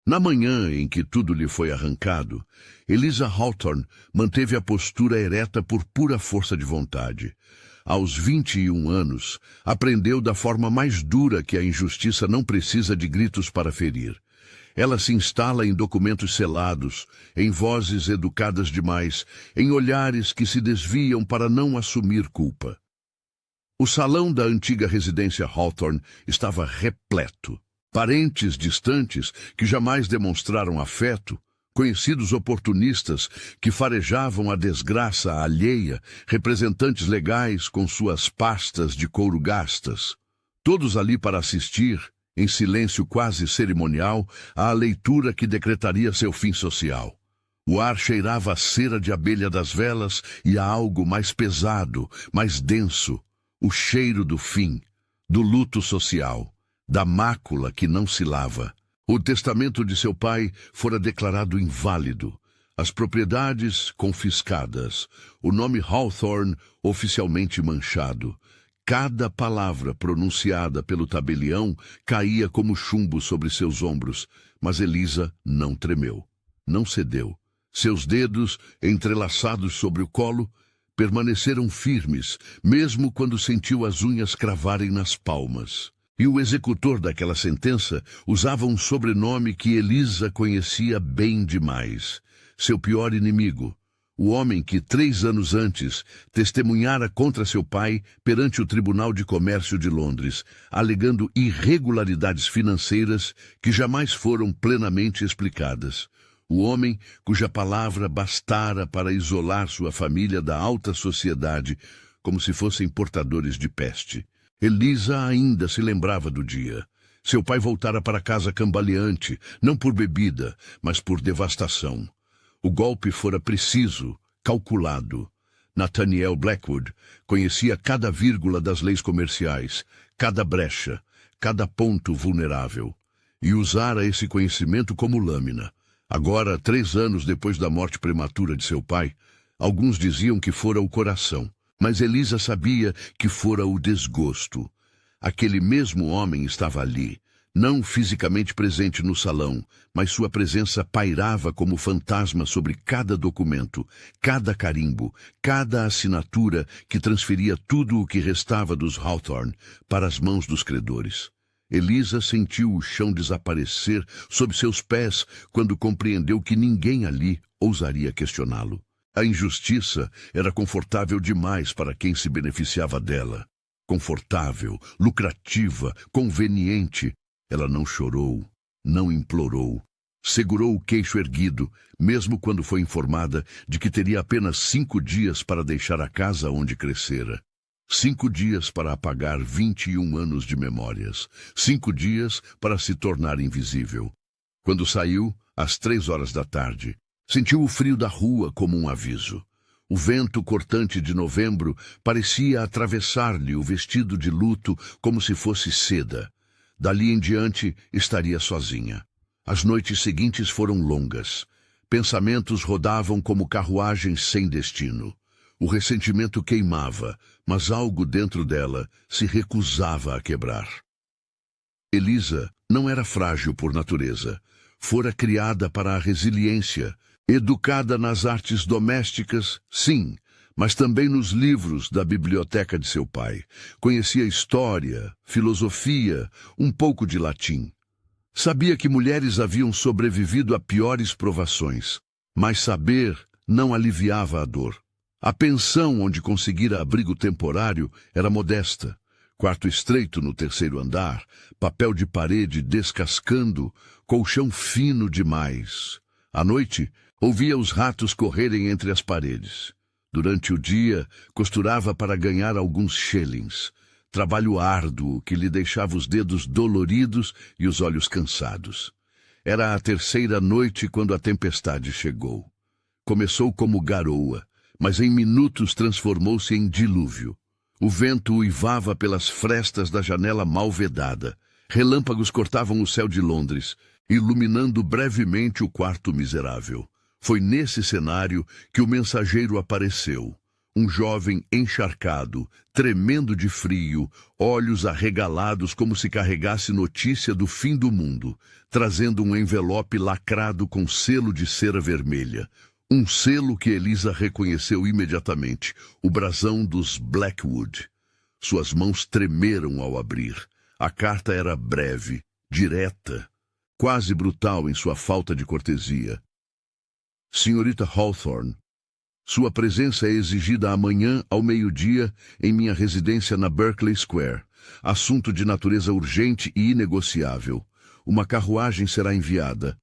Na manhã em que tudo lhe foi arrancado, Eliza Hawthorne manteve a postura ereta por pura força de vontade. Aos 21 anos, aprendeu da forma mais dura que a injustiça não precisa de gritos para ferir. Ela se instala em documentos selados, em vozes educadas demais, em olhares que se desviam para não assumir culpa. O salão da antiga residência Hawthorne estava repleto. Parentes distantes que jamais demonstraram afeto, conhecidos oportunistas que farejavam a desgraça alheia, representantes legais com suas pastas de couro gastas. Todos ali para assistir, em silêncio quase cerimonial, à leitura que decretaria seu fim social. O ar cheirava a cera de abelha das velas e a algo mais pesado, mais denso, o cheiro do fim, do luto social, da mácula que não se lava. O testamento de seu pai fora declarado inválido, as propriedades confiscadas, o nome Hawthorne oficialmente manchado. Cada palavra pronunciada pelo tabelião caía como chumbo sobre seus ombros, mas Eliza não tremeu, não cedeu. Seus dedos, entrelaçados sobre o colo, permaneceram firmes, mesmo quando sentiu as unhas cravarem nas palmas. E o executor daquela sentença usava um sobrenome que Eliza conhecia bem demais. Seu pior inimigo, o homem que 3 anos antes testemunhara contra seu pai perante o Tribunal de Comércio de Londres, alegando irregularidades financeiras que jamais foram plenamente explicadas. O homem cuja palavra bastara para isolar sua família da alta sociedade, como se fossem portadores de peste. Eliza ainda se lembrava do dia. Seu pai voltara para casa cambaleante, não por bebida, mas por devastação. O golpe fora preciso, calculado. Nathaniel Blackwood conhecia cada vírgula das leis comerciais, cada brecha, cada ponto vulnerável, e usara esse conhecimento como lâmina. Agora, 3 anos depois da morte prematura de seu pai, alguns diziam que fora o coração. Mas Eliza sabia que fora o desgosto. Aquele mesmo homem estava ali, não fisicamente presente no salão, mas sua presença pairava como fantasma sobre cada documento, cada carimbo, cada assinatura que transferia tudo o que restava dos Hawthorne para as mãos dos credores. Eliza sentiu o chão desaparecer sob seus pés quando compreendeu que ninguém ali ousaria questioná-lo. A injustiça era confortável demais para quem se beneficiava dela. Confortável, lucrativa, conveniente. Ela não chorou, não implorou. Segurou o queixo erguido, mesmo quando foi informada de que teria apenas 5 dias para deixar a casa onde crescera. 5 dias para apagar 21 anos de memórias. 5 dias para se tornar invisível. Quando saiu, às 3 horas da tarde, sentiu o frio da rua como um aviso. O vento cortante de novembro parecia atravessar-lhe o vestido de luto como se fosse seda. Dali em diante, estaria sozinha. As noites seguintes foram longas. Pensamentos rodavam como carruagens sem destino. O ressentimento queimava, mas algo dentro dela se recusava a quebrar. Eliza não era frágil por natureza. Fora criada para a resiliência. Educada nas artes domésticas, sim, mas também nos livros da biblioteca de seu pai. Conhecia história, filosofia, um pouco de latim. Sabia que mulheres haviam sobrevivido a piores provações, mas saber não aliviava a dor. A pensão onde conseguira abrigo temporário era modesta. Quarto estreito no 3º andar, papel de parede descascando, colchão fino demais. À noite, ouvia os ratos correrem entre as paredes. Durante o dia, costurava para ganhar alguns shillings. Trabalho árduo que lhe deixava os dedos doloridos e os olhos cansados. Era a 3ª noite quando a tempestade chegou. Começou como garoa, mas em minutos transformou-se em dilúvio. O vento uivava pelas frestas da janela mal vedada. Relâmpagos cortavam o céu de Londres, iluminando brevemente o quarto miserável. Foi nesse cenário que o mensageiro apareceu. Um jovem encharcado, tremendo de frio, olhos arregalados como se carregasse notícia do fim do mundo, trazendo um envelope lacrado com selo de cera vermelha. Um selo que Elisa reconheceu imediatamente, o brasão dos Blackwood. Suas mãos tremeram ao abrir. A carta era breve, direta, quase brutal em sua falta de cortesia. Senhorita Hawthorne, sua presença é exigida amanhã ao meio-dia em minha residência na Berkeley Square. Assunto de natureza urgente e inegociável. Uma carruagem será enviada.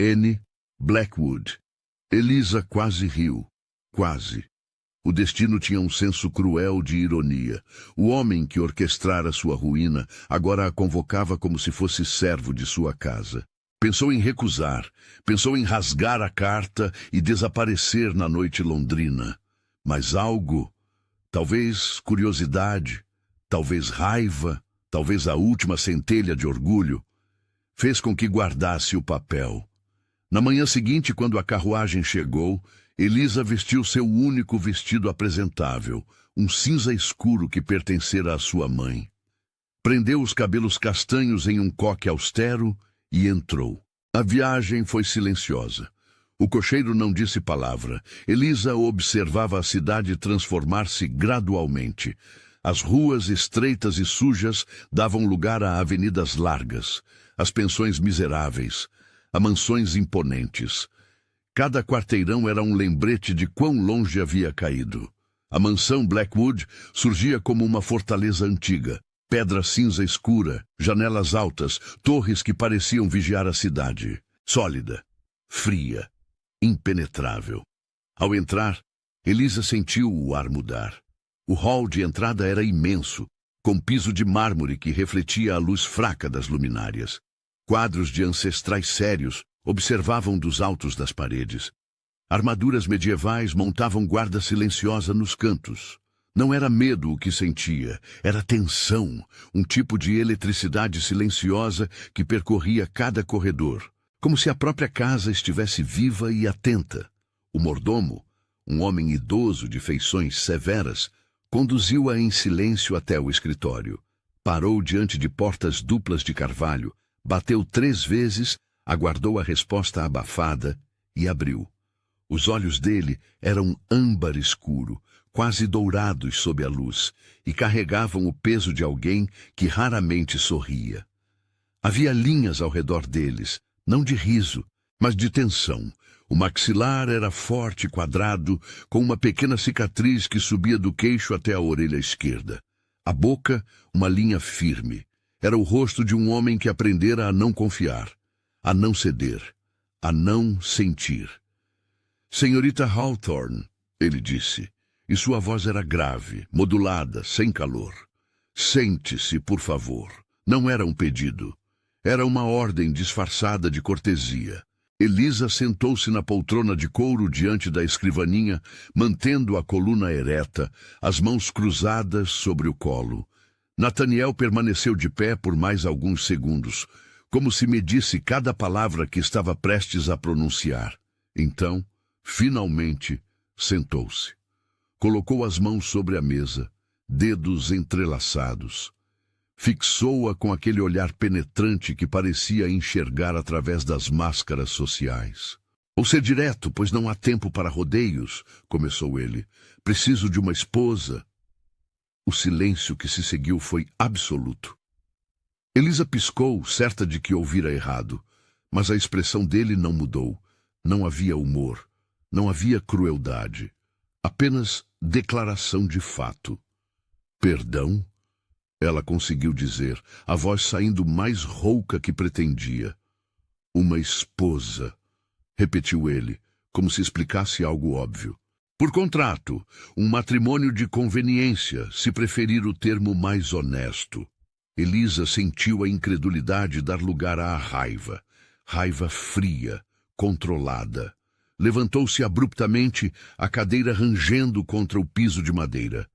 N. Blackwood. Elisa quase riu. Quase. O destino tinha um senso cruel de ironia. O homem que orquestrara sua ruína agora a convocava como se fosse servo de sua casa. Pensou em recusar, pensou em rasgar a carta e desaparecer na noite londrina. Mas algo, talvez curiosidade, talvez raiva, talvez a última centelha de orgulho, fez com que guardasse o papel. Na manhã seguinte, quando a carruagem chegou, Elisa vestiu seu único vestido apresentável, um cinza escuro que pertencera à sua mãe. Prendeu os cabelos castanhos em um coque austero e entrou. A viagem foi silenciosa. O cocheiro não disse palavra. Elisa observava a cidade transformar-se gradualmente. As ruas estreitas e sujas davam lugar a avenidas largas, as pensões miseráveis, a mansões imponentes. Cada quarteirão era um lembrete de quão longe havia caído. A mansão Blackwood surgia como uma fortaleza antiga. Pedra cinza escura, janelas altas, torres que pareciam vigiar a cidade. Sólida, fria, impenetrável. Ao entrar, Elisa sentiu o ar mudar. O hall de entrada era imenso, com piso de mármore que refletia a luz fraca das luminárias. Quadros de ancestrais sérios observavam dos altos das paredes. Armaduras medievais montavam guarda silenciosa nos cantos. Não era medo o que sentia, era tensão, um tipo de eletricidade silenciosa que percorria cada corredor, como se a própria casa estivesse viva e atenta. O mordomo, um homem idoso de feições severas, conduziu-a em silêncio até o escritório. Parou diante de portas duplas de carvalho, bateu 3 vezes, aguardou a resposta abafada e abriu. Os olhos dele eram âmbar escuro, quase dourados sob a luz, e carregavam o peso de alguém que raramente sorria. Havia linhas ao redor deles, não de riso, mas de tensão. O maxilar era forte e quadrado, com uma pequena cicatriz que subia do queixo até a orelha esquerda. A boca, uma linha firme. Era o rosto de um homem que aprendera a não confiar, a não ceder, a não sentir. Senhorita Hawthorne, ele disse, e sua voz era grave, modulada, sem calor. Sente-se, por favor. Não era um pedido. Era uma ordem disfarçada de cortesia. Elisa sentou-se na poltrona de couro diante da escrivaninha, mantendo a coluna ereta, as mãos cruzadas sobre o colo. Nathaniel permaneceu de pé por mais alguns segundos, como se medisse cada palavra que estava prestes a pronunciar. Então, finalmente, sentou-se. Colocou as mãos sobre a mesa, dedos entrelaçados. Fixou-a com aquele olhar penetrante que parecia enxergar através das máscaras sociais. Vou ser direto, pois não há tempo para rodeios, começou ele. Preciso de uma esposa. O silêncio que se seguiu foi absoluto. Elisa piscou, certa de que ouvira errado, mas a expressão dele não mudou. Não havia humor, não havia crueldade. Apenas declaração de fato. Perdão? Ela conseguiu dizer, a voz saindo mais rouca que pretendia. Uma esposa, repetiu ele, como se explicasse algo óbvio. Por contrato, um matrimônio de conveniência, se preferir o termo mais honesto. Elisa sentiu a incredulidade dar lugar à raiva. Raiva fria, controlada. Levantou-se abruptamente, a cadeira rangendo contra o piso de madeira.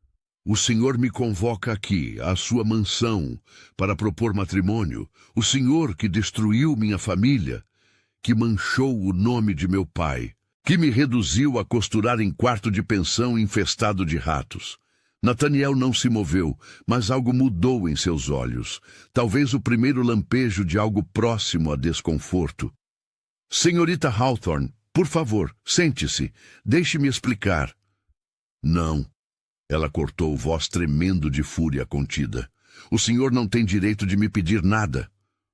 O senhor me convoca aqui, à sua mansão, para propor matrimônio. O senhor que destruiu minha família, que manchou o nome de meu pai, que me reduziu a costurar em quarto de pensão infestado de ratos. Nathaniel não se moveu, mas algo mudou em seus olhos. Talvez o primeiro lampejo de algo próximo a desconforto. Senhorita Hawthorne, por favor, sente-se. Deixe-me explicar. Não. Ela cortou, voz tremendo de fúria contida. O senhor não tem direito de me pedir nada.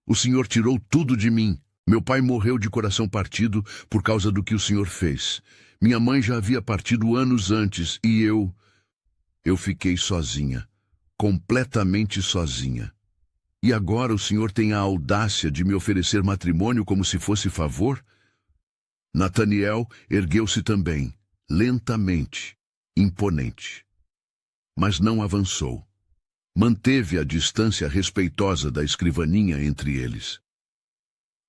O senhor tirou tudo de mim. Meu pai morreu de coração partido por causa do que o senhor fez. Minha mãe já havia partido anos antes e eu fiquei sozinha, completamente sozinha. E agora o senhor tem a audácia de me oferecer matrimônio como se fosse favor? Nathaniel ergueu-se também, lentamente, imponente. Mas não avançou. Manteve a distância respeitosa da escrivaninha entre eles.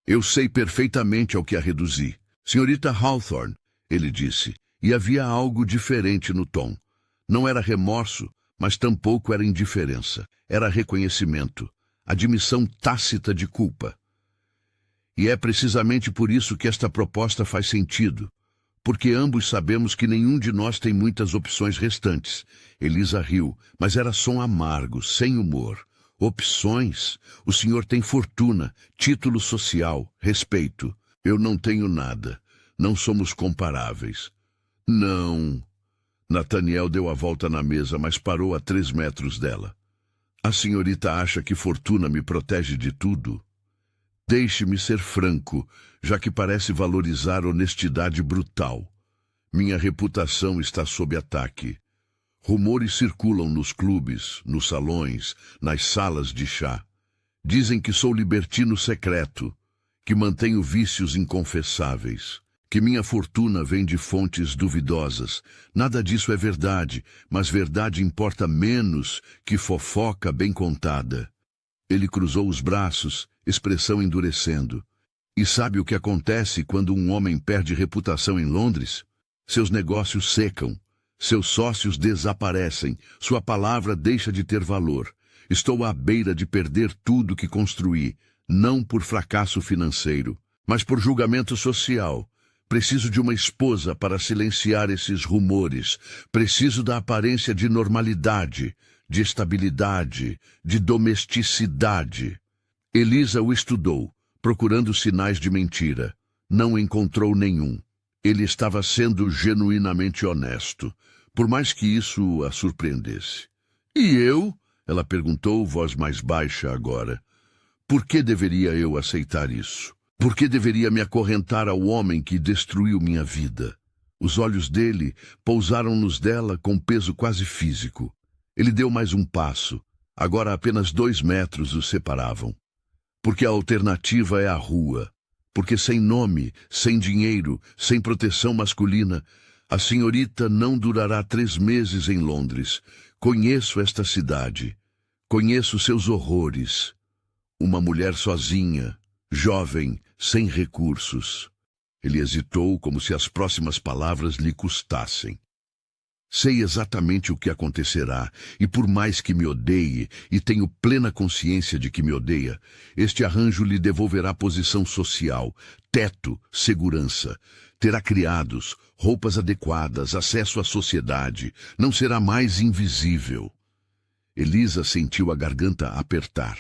Eu sei perfeitamente ao que a reduzi. Senhorita Hawthorne, ele disse, e havia algo diferente no tom. Não era remorso, mas tampouco era indiferença. Era reconhecimento, admissão tácita de culpa. E é precisamente por isso que esta proposta faz sentido, porque ambos sabemos que nenhum de nós tem muitas opções restantes. Elisa riu, mas era som amargo, sem humor. Opções? O senhor tem fortuna, título social, respeito. Eu não tenho nada. Não somos comparáveis. Não. Nathaniel deu a volta na mesa, mas parou a 3 metros dela. A senhorita acha que fortuna me protege de tudo? Deixe-me ser franco, já que parece valorizar honestidade brutal. Minha reputação está sob ataque. Rumores circulam nos clubes, nos salões, nas salas de chá. Dizem que sou libertino secreto, que mantenho vícios inconfessáveis, que minha fortuna vem de fontes duvidosas. Nada disso é verdade, mas verdade importa menos que fofoca bem contada. Ele cruzou os braços, expressão endurecendo. E sabe o que acontece quando um homem perde reputação em Londres? Seus negócios secam, seus sócios desaparecem, sua palavra deixa de ter valor. Estou à beira de perder tudo que construí, não por fracasso financeiro, mas por julgamento social. Preciso de uma esposa para silenciar esses rumores. Preciso da aparência de normalidade, de estabilidade, de domesticidade. Elisa o estudou, procurando sinais de mentira. Não encontrou nenhum. Ele estava sendo genuinamente honesto, por mais que isso a surpreendesse. E eu? Ela perguntou, voz mais baixa agora. Por que deveria eu aceitar isso? Por que deveria me acorrentar ao homem que destruiu minha vida? Os olhos dele pousaram nos dela com peso quase físico. Ele deu mais um passo. Agora apenas 2 metros os separavam. Porque a alternativa é a rua. Porque sem nome, sem dinheiro, sem proteção masculina, a senhorita não durará 3 meses em Londres. Conheço esta cidade. Conheço seus horrores. Uma mulher sozinha, jovem, sem recursos. Ele hesitou como se as próximas palavras lhe custassem. Sei exatamente o que acontecerá, e por mais que me odeie, e tenho plena consciência de que me odeia, este arranjo lhe devolverá posição social, teto, segurança. Terá criados, roupas adequadas, acesso à sociedade. Não será mais invisível. Elisa sentiu a garganta apertar.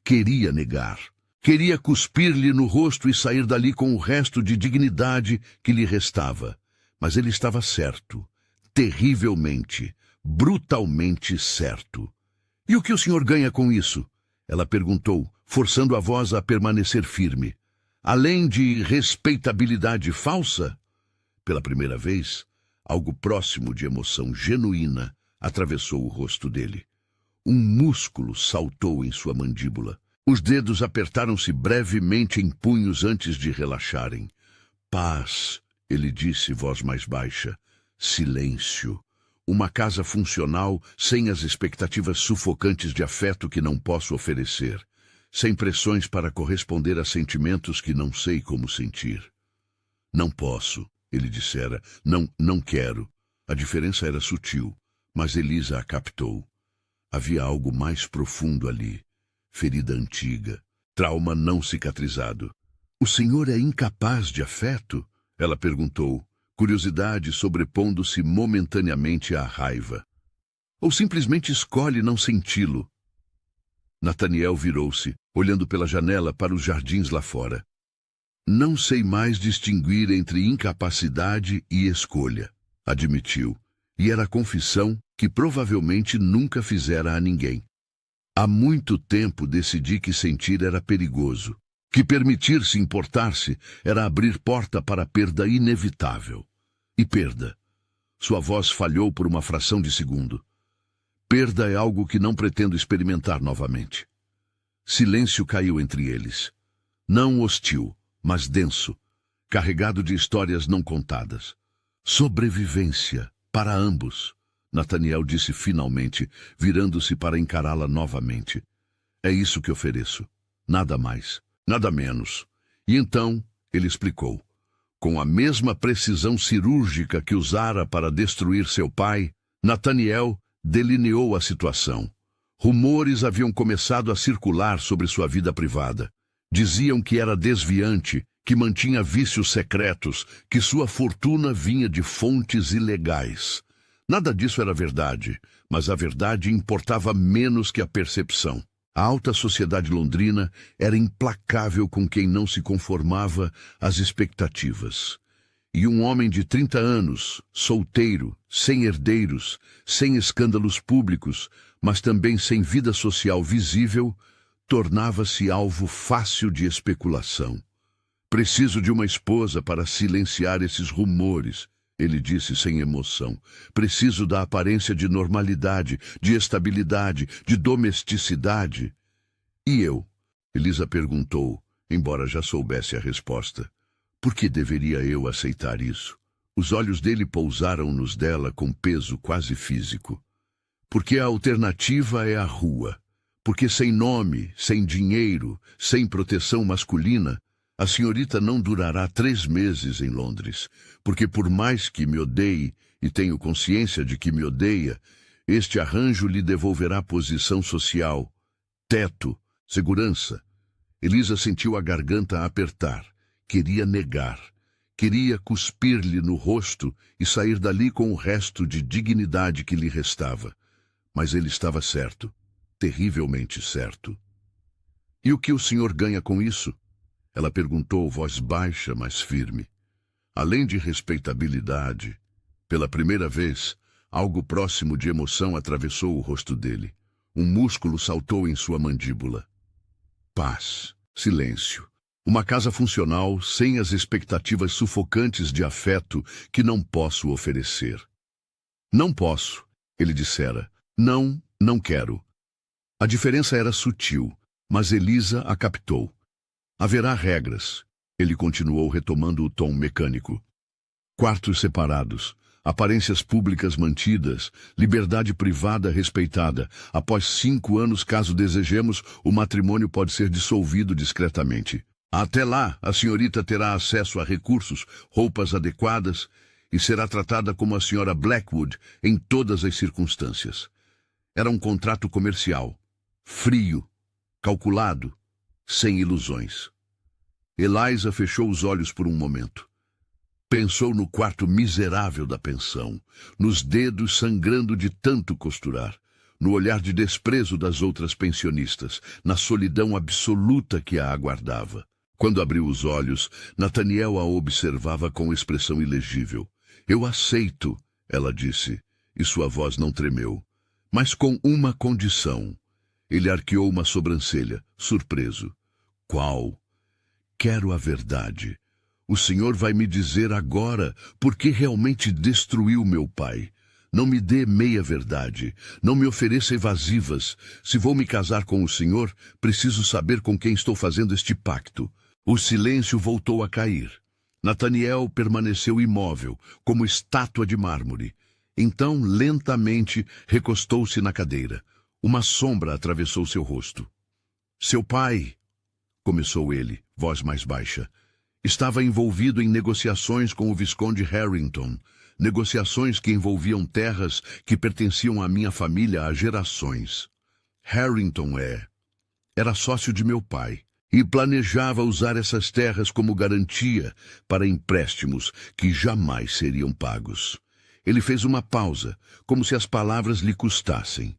Queria negar. Queria cuspir-lhe no rosto e sair dali com o resto de dignidade que lhe restava. Mas ele estava certo. Terrivelmente, brutalmente certo. E o que o senhor ganha com isso? Ela perguntou, forçando a voz a permanecer firme. Além de respeitabilidade falsa? Pela primeira vez, algo próximo de emoção genuína atravessou o rosto dele. Um músculo saltou em sua mandíbula. Os dedos apertaram-se brevemente em punhos antes de relaxarem. Paz, ele disse, voz mais baixa. Silêncio. Uma casa funcional sem as expectativas sufocantes de afeto que não posso oferecer. Sem pressões para corresponder a sentimentos que não sei como sentir. Não posso, ele dissera. Não quero. A diferença era sutil, mas Elisa a captou. Havia algo mais profundo ali. Ferida antiga. Trauma não cicatrizado. O senhor é incapaz de afeto? Ela perguntou, curiosidade sobrepondo-se momentaneamente à raiva. Ou simplesmente escolhe não senti-lo? Nathaniel virou-se, olhando pela janela para os jardins lá fora. Não sei mais distinguir entre incapacidade e escolha, admitiu, e era a confissão que provavelmente nunca fizera a ninguém. Há muito tempo decidi que sentir era perigoso, que permitir-se importar-se era abrir porta para a perda inevitável. E perda. Sua voz falhou por uma fração de segundo. Perda é algo que não pretendo experimentar novamente. Silêncio caiu entre eles. Não hostil, mas denso, carregado de histórias não contadas. Sobrevivência, para ambos, Nathaniel disse finalmente, virando-se para encará-la novamente. É isso que ofereço. Nada mais, nada menos. E então, ele explicou. Com a mesma precisão cirúrgica que usara para destruir seu pai, Nathaniel delineou a situação. Rumores haviam começado a circular sobre sua vida privada. Diziam que era desviante, que mantinha vícios secretos, que sua fortuna vinha de fontes ilegais. Nada disso era verdade, mas a verdade importava menos que a percepção. A alta sociedade londrina era implacável com quem não se conformava às expectativas. E um homem de 30 anos, solteiro, sem herdeiros, sem escândalos públicos, mas também sem vida social visível, tornava-se alvo fácil de especulação. Preciso de uma esposa para silenciar esses rumores, ele disse sem emoção. Preciso da aparência de normalidade, de estabilidade, de domesticidade. E eu? Elisa perguntou, embora já soubesse a resposta. Por que deveria eu aceitar isso? Os olhos dele pousaram nos dela com peso quase físico. Porque a alternativa é a rua. Porque sem nome, sem dinheiro, sem proteção masculina, a senhorita não durará 3 meses em Londres. Porque por mais que me odeie, e tenho consciência de que me odeia, este arranjo lhe devolverá posição social, teto, segurança. Elisa sentiu a garganta apertar. Queria negar. Queria cuspir-lhe no rosto e sair dali com o resto de dignidade que lhe restava. Mas ele estava certo. Terrivelmente certo. E o que o senhor ganha com isso? Ela perguntou, voz baixa, mas firme. Além de respeitabilidade, pela primeira vez, algo próximo de emoção atravessou o rosto dele. Um músculo saltou em sua mandíbula. Paz. Silêncio. Uma casa funcional sem as expectativas sufocantes de afeto que não posso oferecer. Não posso, ele dissera. Não, não quero. A diferença era sutil, mas Elisa a captou. Haverá regras, ele continuou retomando o tom mecânico. Quartos separados, aparências públicas mantidas, liberdade privada respeitada. Após 5 anos, caso desejemos, o matrimônio pode ser dissolvido discretamente. Até lá, a senhorita terá acesso a recursos, roupas adequadas e será tratada como a senhora Blackwood em todas as circunstâncias. Era um contrato comercial, frio, calculado, sem ilusões. Eliza fechou os olhos por um momento. Pensou no quarto miserável da pensão, nos dedos sangrando de tanto costurar, no olhar de desprezo das outras pensionistas, na solidão absoluta que a aguardava. Quando abriu os olhos, Nathaniel a observava com expressão ilegível. Eu aceito, ela disse, e sua voz não tremeu. Mas com uma condição. Ele arqueou uma sobrancelha, surpreso. Qual? Quero a verdade. O senhor vai me dizer agora por que realmente destruiu meu pai. Não me dê meia-verdade. Não me ofereça evasivas. Se vou me casar com o senhor, preciso saber com quem estou fazendo este pacto. O silêncio voltou a cair. Nathaniel permaneceu imóvel, como estátua de mármore. Então, lentamente, recostou-se na cadeira. Uma sombra atravessou seu rosto. Seu pai, começou ele, voz mais baixa, estava envolvido em negociações com o Visconde Harrington, negociações que envolviam terras que pertenciam à minha família há gerações. Harrington era sócio de meu pai. e planejava usar essas terras como garantia para empréstimos que jamais seriam pagos. Ele fez uma pausa, como se as palavras lhe custassem.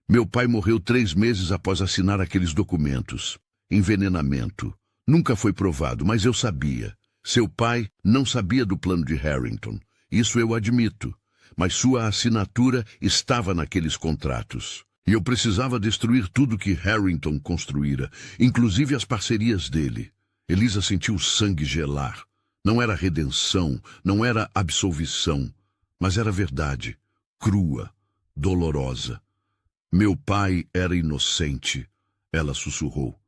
Meu pai morreu 3 meses após assinar aqueles documentos. Envenenamento. Nunca foi provado, mas eu sabia. Seu pai não sabia do plano de Harrington. Isso eu admito. Mas sua assinatura estava naqueles contratos. E eu precisava destruir tudo que Harrington construíra, inclusive as parcerias dele. Elisa sentiu o sangue gelar. Não era redenção, não era absolvição, mas era verdade, crua, dolorosa. Meu pai era inocente, ela sussurrou.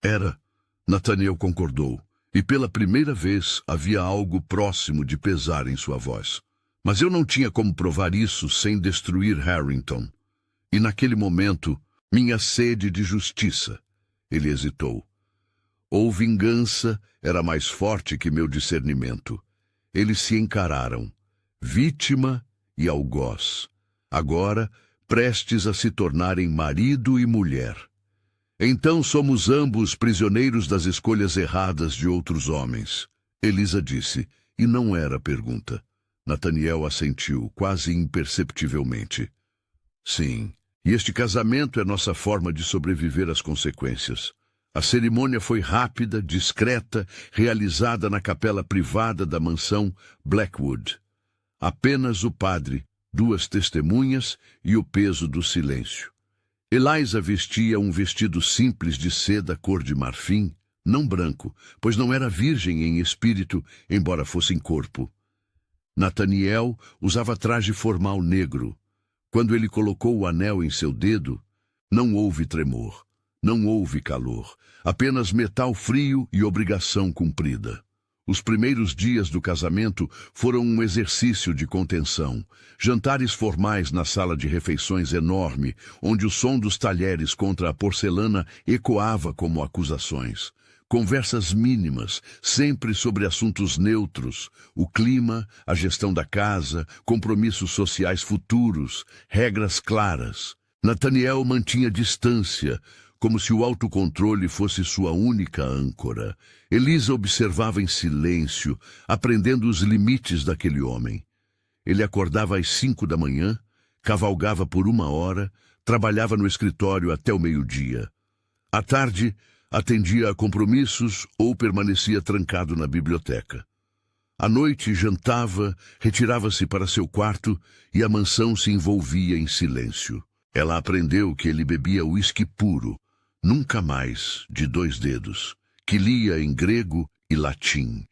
Era, Nathaniel concordou, e pela primeira vez havia algo próximo de pesar em sua voz. Mas eu não tinha como provar isso sem destruir Harrington. E naquele momento, minha sede de justiça. Ele hesitou. Ou vingança era mais forte que meu discernimento. Eles se encararam, vítima e algoz. Agora, prestes a se tornarem marido e mulher. Então somos ambos prisioneiros das escolhas erradas de outros homens. Elisa disse, e não era pergunta. Nathaniel assentiu, quase imperceptivelmente. Sim, e este casamento é nossa forma de sobreviver às consequências. A cerimônia foi rápida, discreta, realizada na capela privada da mansão Blackwood. Apenas o padre, 2 testemunhas e o peso do silêncio. Eliza vestia um vestido simples de seda cor de marfim, não branco, pois não era virgem em espírito, embora fosse em corpo. Nathaniel usava traje formal negro. Quando ele colocou o anel em seu dedo, não houve tremor, não houve calor, apenas metal frio e obrigação cumprida. Os primeiros dias do casamento foram um exercício de contenção. Jantares formais na sala de refeições enorme, onde o som dos talheres contra a porcelana ecoava como acusações. Conversas mínimas, sempre sobre assuntos neutros, o clima, a gestão da casa, compromissos sociais futuros, regras claras. Nathaniel mantinha distância, como se o autocontrole fosse sua única âncora. Elisa observava em silêncio, aprendendo os limites daquele homem. Ele acordava às 5 da manhã, cavalgava por 1 hora, trabalhava no escritório até o meio-dia. À tarde, atendia a compromissos ou permanecia trancado na biblioteca. À noite, jantava, retirava-se para seu quarto e a mansão se envolvia em silêncio. Ela aprendeu que ele bebia uísque puro, nunca mais de 2 dedos, que lia em grego e latim,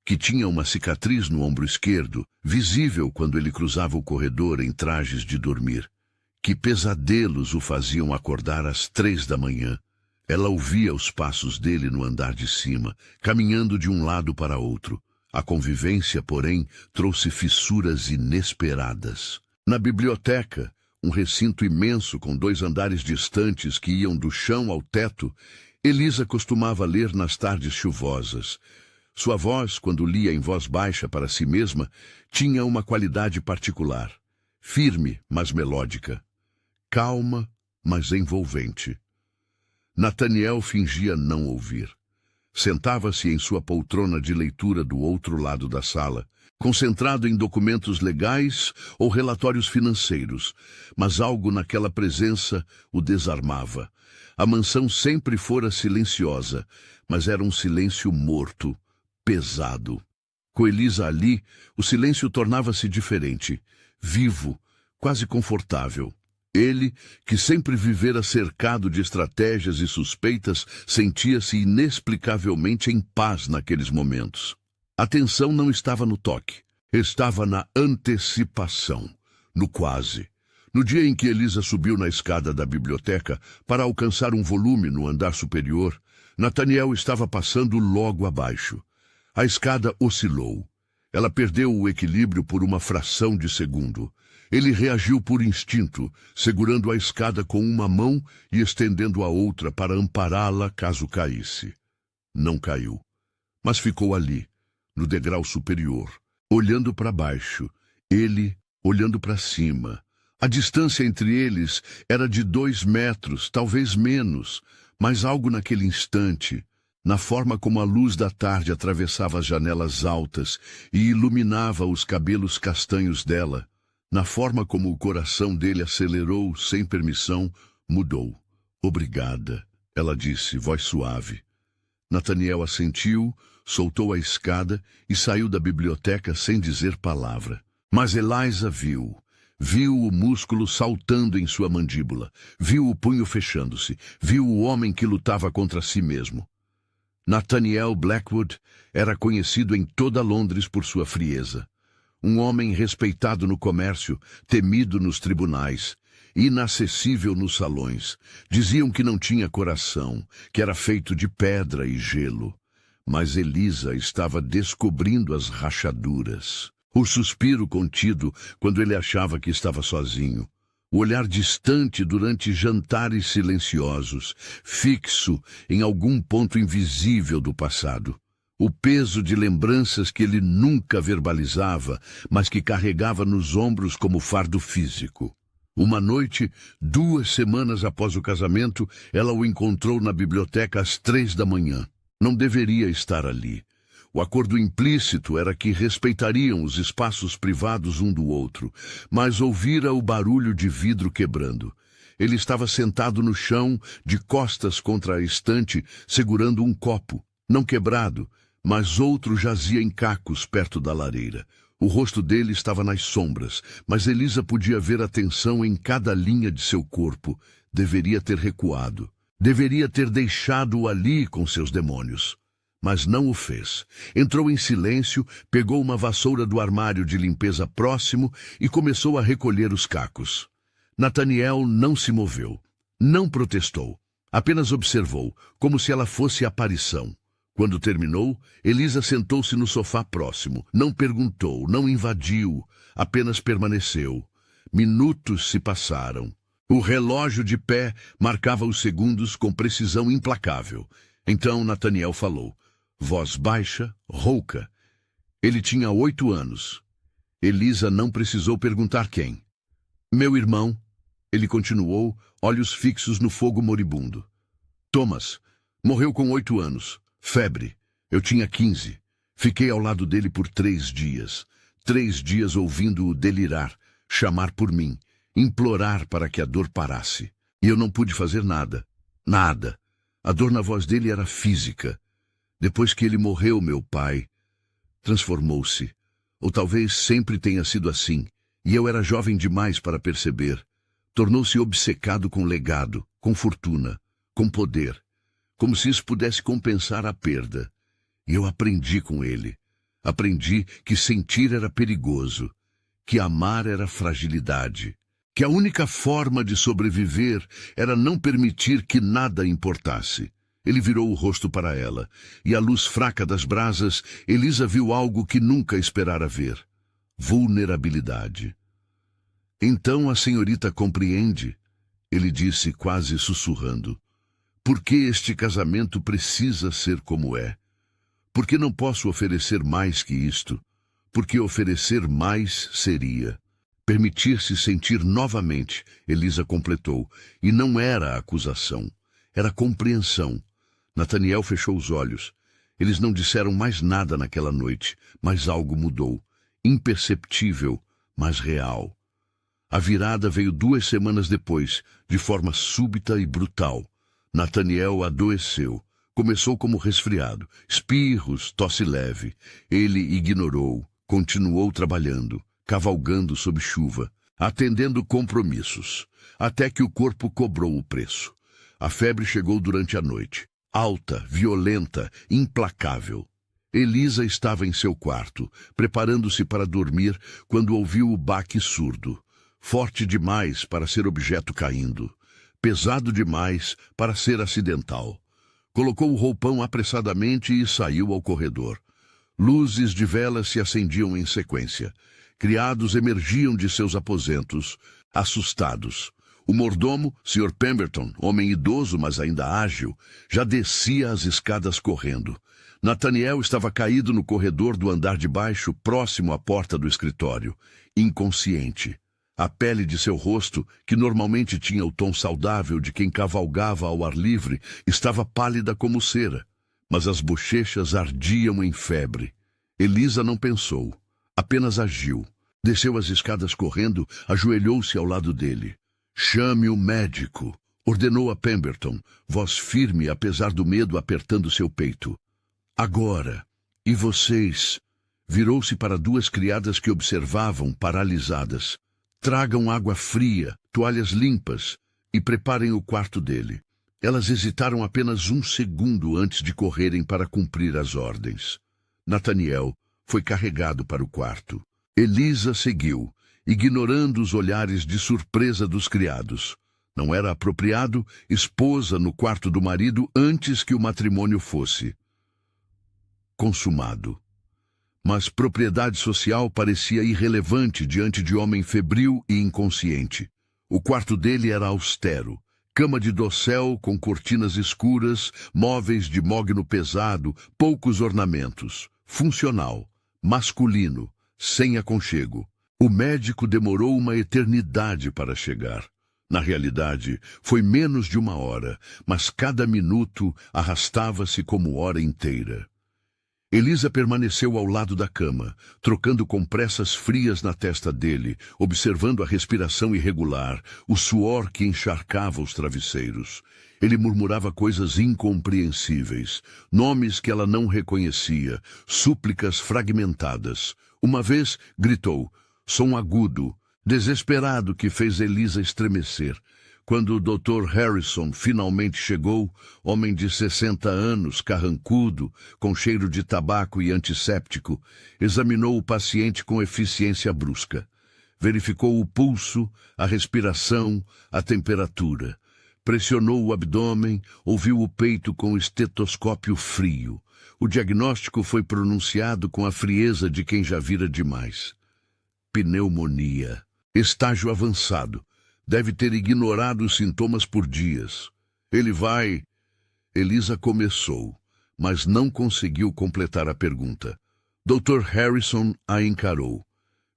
que tinha uma cicatriz no ombro esquerdo, visível quando ele cruzava o corredor em trajes de dormir, que pesadelos o faziam acordar às 3 da manhã. Ela ouvia os passos dele no andar de cima, caminhando de um lado para outro. A convivência, porém, trouxe fissuras inesperadas. Na biblioteca, um recinto imenso com 2 andares distantes que iam do chão ao teto, Elisa costumava ler nas tardes chuvosas. Sua voz, quando lia em voz baixa para si mesma, tinha uma qualidade particular. Firme, mas melódica. Calma, mas envolvente. Nathaniel fingia não ouvir. Sentava-se em sua poltrona de leitura do outro lado da sala, concentrado em documentos legais ou relatórios financeiros, mas algo naquela presença o desarmava. A mansão sempre fora silenciosa, mas era um silêncio morto, pesado. Com Elisa ali, o silêncio tornava-se diferente, vivo, quase confortável. Ele, que sempre vivera cercado de estratégias e suspeitas, sentia-se inexplicavelmente em paz naqueles momentos. A tensão não estava no toque, estava na antecipação, no quase. No dia em que Elisa subiu na escada da biblioteca para alcançar um volume no andar superior, Nathaniel estava passando logo abaixo. A escada oscilou. Ela perdeu o equilíbrio por uma fração de segundo. Ele reagiu por instinto, segurando a escada com uma mão e estendendo a outra para ampará-la caso caísse. Não caiu, mas ficou ali, no degrau superior, olhando para baixo, ele olhando para cima. A distância entre eles era de 2 metros, talvez menos, Mas algo naquele instante, na forma como a luz da tarde atravessava as janelas altas e iluminava os cabelos castanhos dela, na forma como o coração dele acelerou sem permissão, mudou. Obrigada, ela disse, voz suave. Nathaniel assentiu, soltou a escada e saiu da biblioteca sem dizer palavra. Mas Eliza viu o músculo saltando em sua mandíbula, viu o punho fechando-se, viu o homem que lutava contra si mesmo. Nathaniel Blackwood era conhecido em toda Londres por sua frieza. Um homem respeitado no comércio, temido nos tribunais, inacessível nos salões. Diziam que não tinha coração, que era feito de pedra e gelo. Mas Eliza estava descobrindo as rachaduras. O suspiro contido quando ele achava que estava sozinho. O olhar distante durante jantares silenciosos, fixo em algum ponto invisível do passado. O peso de lembranças que ele nunca verbalizava, mas que carregava nos ombros como fardo físico. Uma noite, 2 semanas após o casamento, ela o encontrou na biblioteca às 3 da manhã. Não deveria estar ali. O acordo implícito era que respeitariam os espaços privados um do outro, mas ouvira o barulho de vidro quebrando. Ele estava sentado no chão, de costas contra a estante, segurando um copo, não quebrado, mas outro jazia em cacos perto da lareira. O rosto dele estava nas sombras, mas Eliza podia ver a tensão em cada linha de seu corpo. Deveria ter recuado. Deveria ter deixado-o ali com seus demônios. Mas não o fez. Entrou em silêncio, pegou uma vassoura do armário de limpeza próximo e começou a recolher os cacos. Nathaniel não se moveu. Não protestou. Apenas observou, como se ela fosse aparição. Quando terminou, Eliza sentou-se no sofá próximo. Não perguntou, não invadiu, apenas permaneceu. Minutos se passaram. O relógio de pé marcava os segundos com precisão implacável. Então Nathaniel falou, voz baixa, rouca. Ele tinha 8 anos. Eliza não precisou perguntar quem. Meu irmão, ele continuou, olhos fixos no fogo moribundo. Thomas, morreu com 8 anos. Febre. Eu tinha 15. Fiquei ao lado dele por 3 dias. 3 dias ouvindo-o delirar, chamar por mim, implorar para que a dor parasse. E eu não pude fazer nada. Nada. A dor na voz dele era física. Depois que ele morreu, meu pai transformou-se. Ou talvez sempre tenha sido assim. E eu era jovem demais para perceber. Tornou-se obcecado com legado, com fortuna, com poder. Como se isso pudesse compensar a perda. E eu aprendi com ele. Aprendi que sentir era perigoso, que amar era fragilidade, que a única forma de sobreviver era não permitir que nada importasse. Ele virou o rosto para ela, e à luz fraca das brasas, Eliza viu algo que nunca esperara ver. Vulnerabilidade. Então a senhorita compreende, ele disse quase sussurrando. Por que este casamento precisa ser como é? Por que não posso oferecer mais que isto? Porque oferecer mais seria permitir-se sentir novamente, Eliza completou, e não era acusação, era compreensão. Nathaniel fechou os olhos. Eles não disseram mais nada naquela noite, mas algo mudou, imperceptível, mas real. A virada veio 2 semanas depois, de forma súbita e brutal. Nathaniel adoeceu. Começou como resfriado, espirros, tosse leve. Ele ignorou, continuou trabalhando, cavalgando sob chuva, atendendo compromissos, até que o corpo cobrou o preço. A febre chegou durante a noite, alta, violenta, implacável. Eliza estava em seu quarto, preparando-se para dormir, quando ouviu o baque surdo, forte demais para ser objeto caindo. Pesado demais para ser acidental. Colocou o roupão apressadamente e saiu ao corredor. Luzes de velas se acendiam em sequência. Criados emergiam de seus aposentos, assustados. O mordomo, Sr. Pemberton, homem idoso, mas ainda ágil, já descia as escadas correndo. Nathaniel estava caído no corredor do andar de baixo, próximo à porta do escritório, inconsciente. A pele de seu rosto, que normalmente tinha o tom saudável de quem cavalgava ao ar livre, estava pálida como cera, mas as bochechas ardiam em febre. Elisa não pensou, apenas agiu. Desceu as escadas correndo, ajoelhou-se ao lado dele. "Chame o médico", ordenou a Pemberton, voz firme apesar do medo apertando seu peito. "Agora. E vocês?" Virou-se para duas criadas que observavam, paralisadas. "Tragam água fria, toalhas limpas e preparem o quarto dele." Elas hesitaram apenas um segundo antes de correrem para cumprir as ordens. Nathaniel foi carregado para o quarto. Elisa seguiu, ignorando os olhares de surpresa dos criados. Não era apropriado esposa no quarto do marido antes que o matrimônio fosse consumado. Mas propriedade social parecia irrelevante diante de homem febril e inconsciente. O quarto dele era austero. Cama de dossel com cortinas escuras, móveis de mogno pesado, poucos ornamentos. Funcional, masculino, sem aconchego. O médico demorou uma eternidade para chegar. Na realidade, foi menos de 1 hora, mas cada minuto arrastava-se como hora inteira. Elisa permaneceu ao lado da cama, trocando compressas frias na testa dele, observando a respiração irregular, o suor que encharcava os travesseiros. Ele murmurava coisas incompreensíveis, nomes que ela não reconhecia, súplicas fragmentadas. Uma vez gritou, som agudo, desesperado, que fez Elisa estremecer. Quando o Dr. Harrison finalmente chegou, homem de 60 anos, carrancudo, com cheiro de tabaco e antisséptico, examinou o paciente com eficiência brusca. Verificou o pulso, a respiração, a temperatura. Pressionou o abdômen, ouviu o peito com estetoscópio frio. O diagnóstico foi pronunciado com a frieza de quem já vira demais. Pneumonia. Estágio avançado. Deve ter ignorado os sintomas por dias. Ele vai... Elisa começou, mas não conseguiu completar a pergunta. Dr. Harrison a encarou.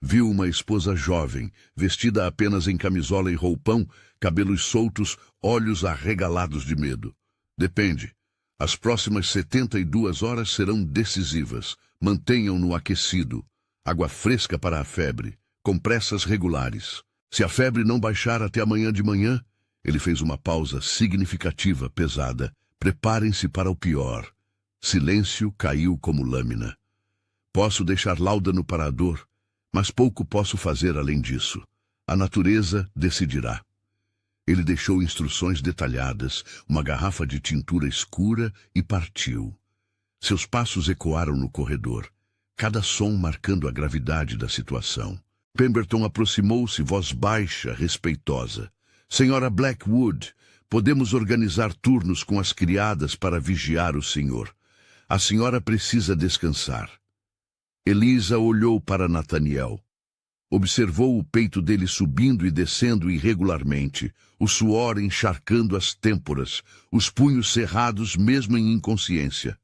Viu uma esposa jovem, vestida apenas em camisola e roupão, cabelos soltos, olhos arregalados de medo. Depende. As próximas 72 horas serão decisivas. Mantenham-no aquecido. Água fresca para a febre. Compressas regulares. Se a febre não baixar até amanhã de manhã... Ele fez uma pausa significativa, pesada. Preparem-se para o pior. Silêncio caiu como lâmina. Posso deixar lauda no parador, mas pouco posso fazer além disso. A natureza decidirá. Ele deixou instruções detalhadas, uma garrafa de tintura escura e partiu. Seus passos ecoaram no corredor, cada som marcando a gravidade da situação. Pemberton aproximou-se, voz baixa, respeitosa. Senhora Blackwood, podemos organizar turnos com as criadas para vigiar o senhor. A senhora precisa descansar. Elisa olhou para Nathaniel. Observou o peito dele subindo e descendo irregularmente, o suor encharcando as têmporas, os punhos cerrados mesmo em inconsciência.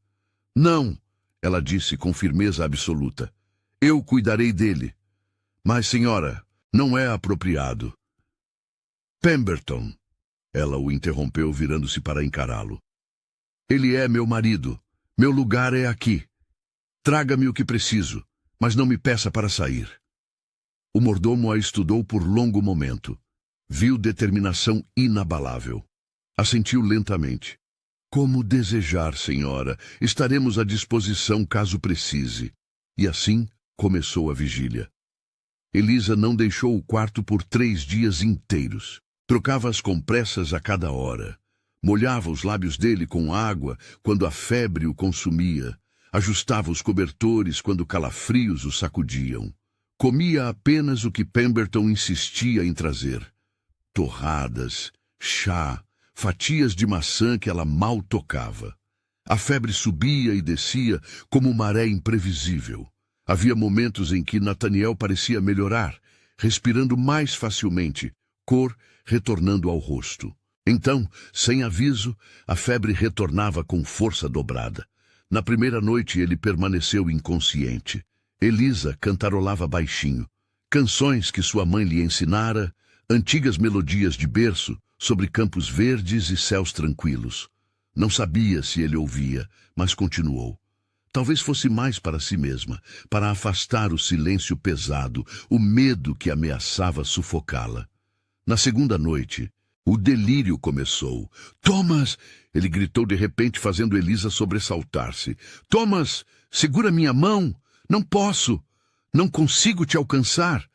Não, ela disse com firmeza absoluta. Eu cuidarei dele. Mas, senhora, não é apropriado. Pemberton, ela o interrompeu virando-se para encará-lo. Ele é meu marido. Meu lugar é aqui. Traga-me o que preciso, mas não me peça para sair. O mordomo a estudou por longo momento. Viu determinação inabalável. Assentiu lentamente. Como desejar, senhora. Estaremos à disposição caso precise. E assim começou a vigília. Elisa não deixou o quarto por 3 dias inteiros. Trocava as compressas a cada hora. Molhava os lábios dele com água quando a febre o consumia. Ajustava os cobertores quando calafrios o sacudiam. Comia apenas o que Pemberton insistia em trazer. Torradas, chá, fatias de maçã que ela mal tocava. A febre subia e descia como maré imprevisível. Havia momentos em que Nathaniel parecia melhorar, respirando mais facilmente, cor retornando ao rosto. Então, sem aviso, a febre retornava com força dobrada. Na primeira noite ele permaneceu inconsciente. Elisa cantarolava baixinho. Canções que sua mãe lhe ensinara, antigas melodias de berço sobre campos verdes e céus tranquilos. Não sabia se ele ouvia, mas continuou. Talvez fosse mais para si mesma, para afastar o silêncio pesado, o medo que ameaçava sufocá-la. Na segunda noite, o delírio começou. Thomas! Ele gritou de repente, fazendo Elisa sobressaltar-se. Thomas, segura minha mão! Não posso! Não consigo te alcançar!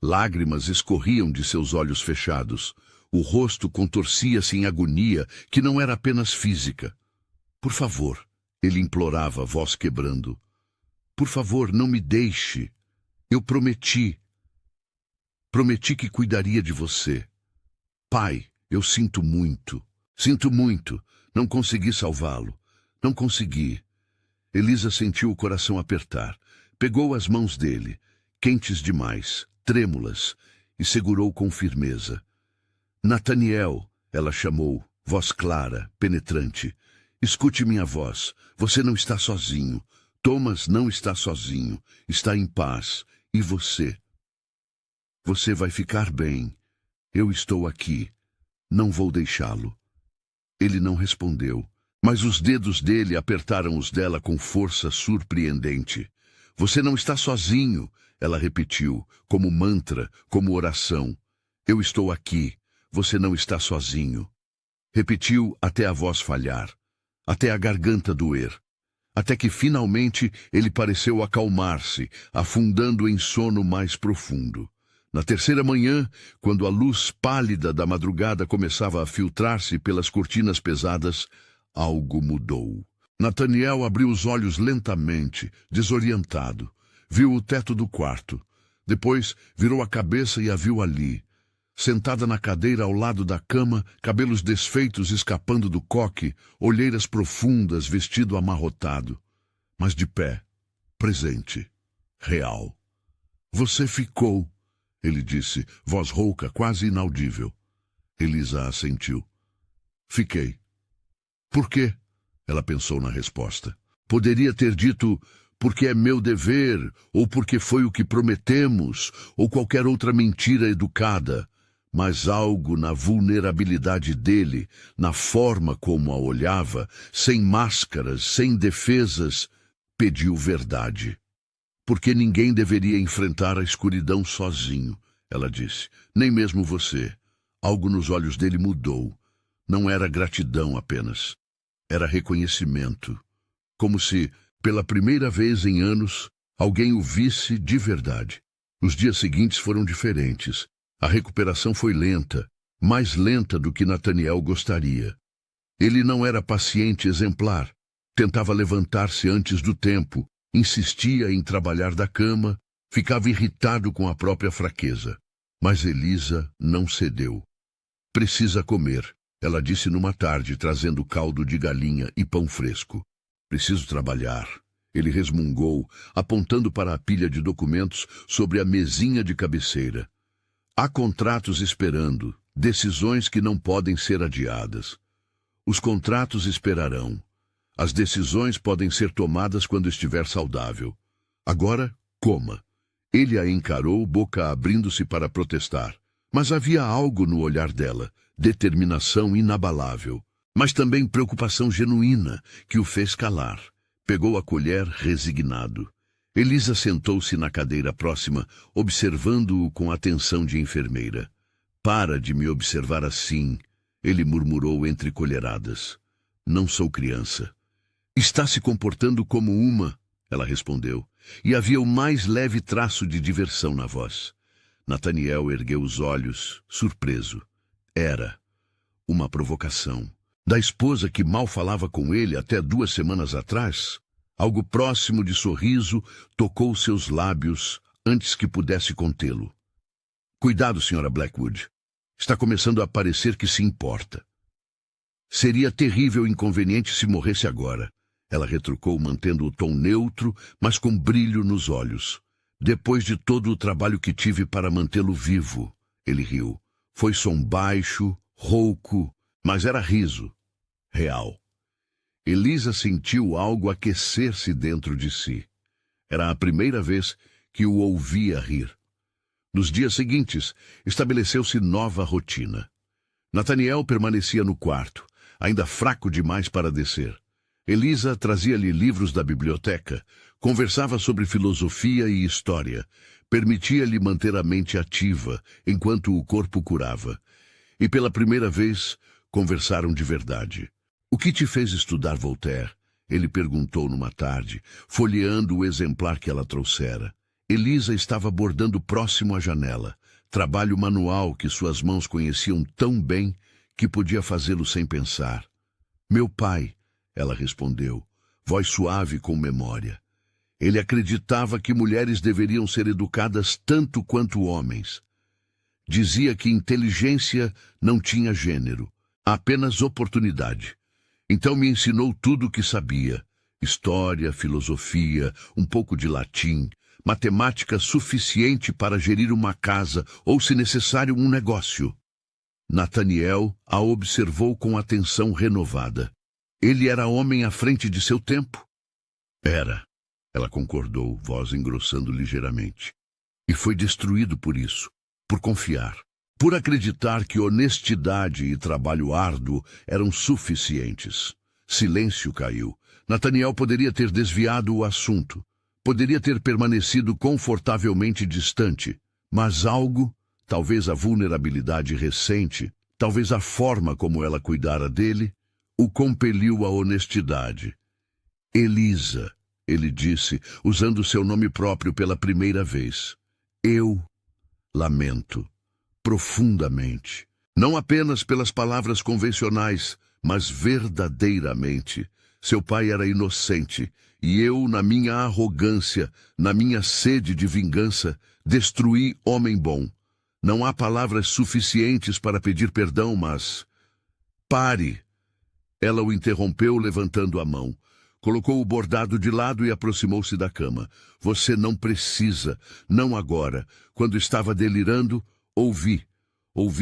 Lágrimas escorriam de seus olhos fechados. O rosto contorcia-se em agonia, que não era apenas física. Por favor, ele implorava, voz quebrando. Por favor, não me deixe. Eu prometi. Prometi que cuidaria de você. Pai, eu sinto muito. Sinto muito. Não consegui salvá-lo. Não consegui. Elisa sentiu o coração apertar. Pegou as mãos dele, quentes demais, trêmulas, e segurou com firmeza. Nathaniel, ela chamou, voz clara, penetrante. Escute minha voz. Você não está sozinho. Thomas não está sozinho. Está em paz. E você? Você vai ficar bem. Eu estou aqui. Não vou deixá-lo. Ele não respondeu, mas os dedos dele apertaram os dela com força surpreendente. Você não está sozinho, ela repetiu, como mantra, como oração. Eu estou aqui. Você não está sozinho. Repetiu até a voz falhar, até a garganta doer, até que finalmente ele pareceu acalmar-se, afundando em sono mais profundo. Na terceira manhã, quando a luz pálida da madrugada começava a filtrar-se pelas cortinas pesadas, algo mudou. Nathaniel abriu os olhos lentamente, desorientado. Viu o teto do quarto. Depois virou a cabeça e a viu ali, sentada na cadeira ao lado da cama, cabelos desfeitos escapando do coque, olheiras profundas, vestido amarrotado. Mas de pé, presente, real. Você ficou, ele disse, voz rouca, quase inaudível. Elisa assentiu. Fiquei. Por quê? Ela pensou na resposta. Poderia ter dito, porque é meu dever, ou porque foi o que prometemos, ou qualquer outra mentira educada. Mas algo na vulnerabilidade dele, na forma como a olhava, sem máscaras, sem defesas, pediu verdade. Porque ninguém deveria enfrentar a escuridão sozinho, ela disse. Nem mesmo você. Algo nos olhos dele mudou. Não era gratidão apenas. Era reconhecimento. Como se, pela primeira vez em anos, alguém o visse de verdade. Os dias seguintes foram diferentes. A recuperação foi lenta, mais lenta do que Nathaniel gostaria. Ele não era paciente exemplar. Tentava levantar-se antes do tempo, insistia em trabalhar da cama, ficava irritado com a própria fraqueza. Mas Elisa não cedeu. Precisa comer, ela disse numa tarde, trazendo caldo de galinha e pão fresco. Preciso trabalhar. Ele resmungou, apontando para a pilha de documentos sobre a mesinha de cabeceira. Há contratos esperando, decisões que não podem ser adiadas. Os contratos esperarão. As decisões podem ser tomadas quando estiver saudável. Agora, coma. Ele a encarou, boca abrindo-se para protestar. Mas havia algo no olhar dela, determinação inabalável, mas também preocupação genuína, que o fez calar. Pegou a colher resignado. Elisa sentou-se na cadeira próxima, observando-o com atenção de enfermeira. Para de me observar assim, ele murmurou entre colheradas. Não sou criança. Está se comportando como uma, ela respondeu, e havia o mais leve traço de diversão na voz. Nathaniel ergueu os olhos, surpreso. Era uma provocação. Da esposa que mal falava com ele até 2 semanas atrás, algo próximo de sorriso tocou seus lábios antes que pudesse contê-lo. Cuidado, Sra. Blackwood. Está começando a parecer que se importa. Seria terrível e inconveniente se morresse agora. Ela retrucou, mantendo o tom neutro, mas com brilho nos olhos. Depois de todo o trabalho que tive para mantê-lo vivo, ele riu. Foi som baixo, rouco, mas era riso. Real. Elisa sentiu algo aquecer-se dentro de si. Era a primeira vez que o ouvia rir. Nos dias seguintes, estabeleceu-se nova rotina. Nataniel permanecia no quarto, ainda fraco demais para descer. Elisa trazia-lhe livros da biblioteca, conversava sobre filosofia e história, permitia-lhe manter a mente ativa enquanto o corpo curava. E pela primeira vez, conversaram de verdade. "O que te fez estudar Voltaire?" Ele perguntou numa tarde, folheando o exemplar que ela trouxera. Elisa estava bordando próximo à janela, trabalho manual que suas mãos conheciam tão bem que podia fazê-lo sem pensar. "Meu pai", ela respondeu, voz suave com memória. Ele acreditava que mulheres deveriam ser educadas tanto quanto homens. Dizia que inteligência não tinha gênero, apenas oportunidade. Então me ensinou tudo o que sabia: história, filosofia, um pouco de latim, matemática suficiente para gerir uma casa ou, se necessário, um negócio. Nataniel a observou com atenção renovada. Ele era homem à frente de seu tempo? Era, ela concordou, voz engrossando ligeiramente. E foi destruído por isso, por confiar, por acreditar que honestidade e trabalho árduo eram suficientes. Silêncio caiu. Nataniel poderia ter desviado o assunto. Poderia ter permanecido confortavelmente distante, mas algo, talvez a vulnerabilidade recente, talvez a forma como ela cuidara dele, o compeliu à honestidade. "Elisa", ele disse, usando seu nome próprio pela primeira vez. "Eu lamento, profundamente, não apenas pelas palavras convencionais, mas verdadeiramente. Seu pai era inocente, e eu, na minha arrogância, na minha sede de vingança, destruí homem bom. Não há palavras suficientes para pedir perdão, mas... Pare!" Ela o interrompeu, levantando a mão. Colocou o bordado de lado e aproximou-se da cama. "Você não precisa, não agora. Quando estava delirando, ouvi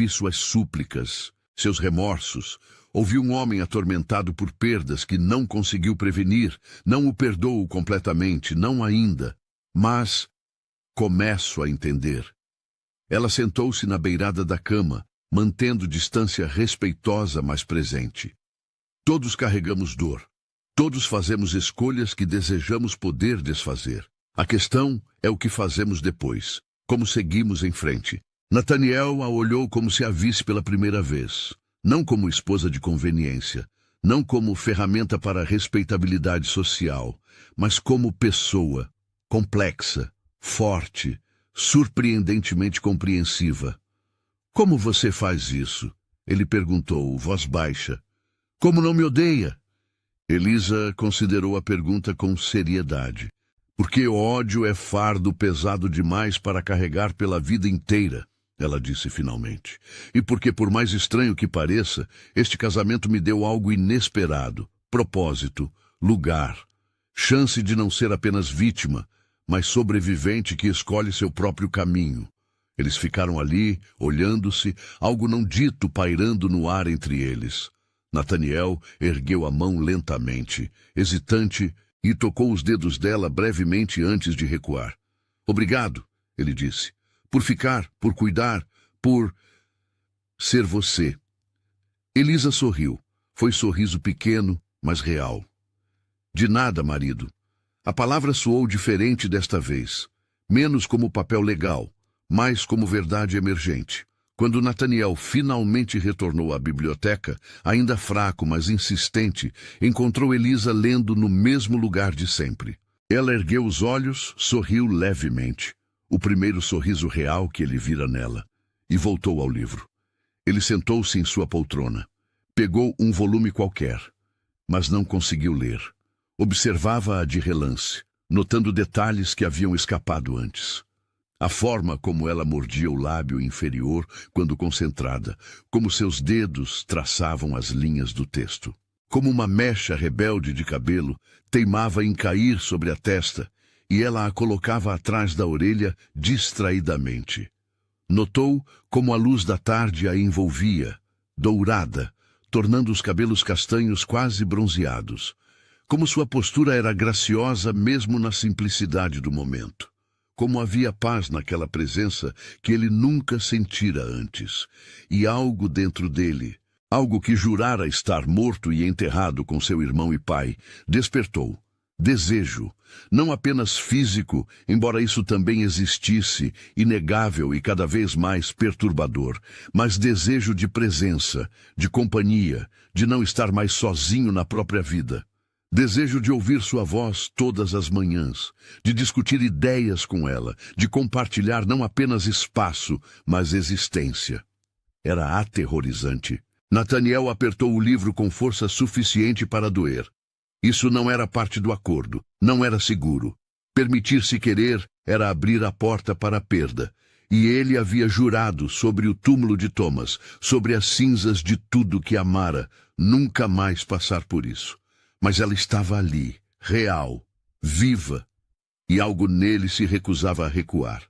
suas súplicas, seus remorsos. Ouvi um homem atormentado por perdas que não conseguiu prevenir. Não o perdoo completamente, não ainda. Mas começo a entender." Ela sentou-se na beirada da cama, mantendo distância respeitosa, mas presente. "Todos carregamos dor. Todos fazemos escolhas que desejamos poder desfazer. A questão é o que fazemos depois, como seguimos em frente." Nataniel a olhou como se a visse pela primeira vez. Não como esposa de conveniência, não como ferramenta para a respeitabilidade social, mas como pessoa, complexa, forte, surpreendentemente compreensiva. "Como você faz isso?" ele perguntou, voz baixa. "Como não me odeia?" Elisa considerou a pergunta com seriedade. "Porque o ódio é fardo pesado demais para carregar pela vida inteira", ela disse finalmente. "E porque, por mais estranho que pareça, este casamento me deu algo inesperado: propósito, lugar, chance de não ser apenas vítima, mas sobrevivente que escolhe seu próprio caminho." Eles ficaram ali, olhando-se, algo não dito pairando no ar entre eles. Nataniel ergueu a mão lentamente, hesitante, e tocou os dedos dela brevemente antes de recuar. "Obrigado", ele disse, "por ficar, por cuidar, por ser você." Elisa sorriu. Foi sorriso pequeno, mas real. "De nada, marido." A palavra soou diferente desta vez, menos como papel legal, mais como verdade emergente. Quando Nataniel finalmente retornou à biblioteca, ainda fraco, mas insistente, encontrou Elisa lendo no mesmo lugar de sempre. Ela ergueu os olhos, sorriu levemente, o primeiro sorriso real que ele vira nela, e voltou ao livro. Ele sentou-se em sua poltrona. Pegou um volume qualquer, mas não conseguiu ler. Observava-a de relance, notando detalhes que haviam escapado antes. A forma como ela mordia o lábio inferior quando concentrada, como seus dedos traçavam as linhas do texto. Como uma mecha rebelde de cabelo teimava em cair sobre a testa, e ela a colocava atrás da orelha distraidamente. Notou como a luz da tarde a envolvia, dourada, tornando os cabelos castanhos quase bronzeados. Como sua postura era graciosa mesmo na simplicidade do momento. como havia paz naquela presença que ele nunca sentira antes. E algo dentro dele, algo que jurara estar morto e enterrado com seu irmão e pai, despertou. Desejo, não apenas físico, embora isso também existisse, inegável e cada vez mais perturbador, mas desejo de presença, de companhia, de não estar mais sozinho na própria vida. Desejo de ouvir sua voz todas as manhãs, de discutir ideias com ela, de compartilhar não apenas espaço, mas existência. Era aterrorizante. Nathaniel apertou o livro com força suficiente para doer. Isso não era parte do acordo, não era seguro. Permitir-se querer era abrir a porta para a perda. E ele havia jurado sobre o túmulo de Thomas, sobre as cinzas de tudo que amara, nunca mais passar por isso. Mas ela estava ali, real, viva, e algo nele se recusava a recuar.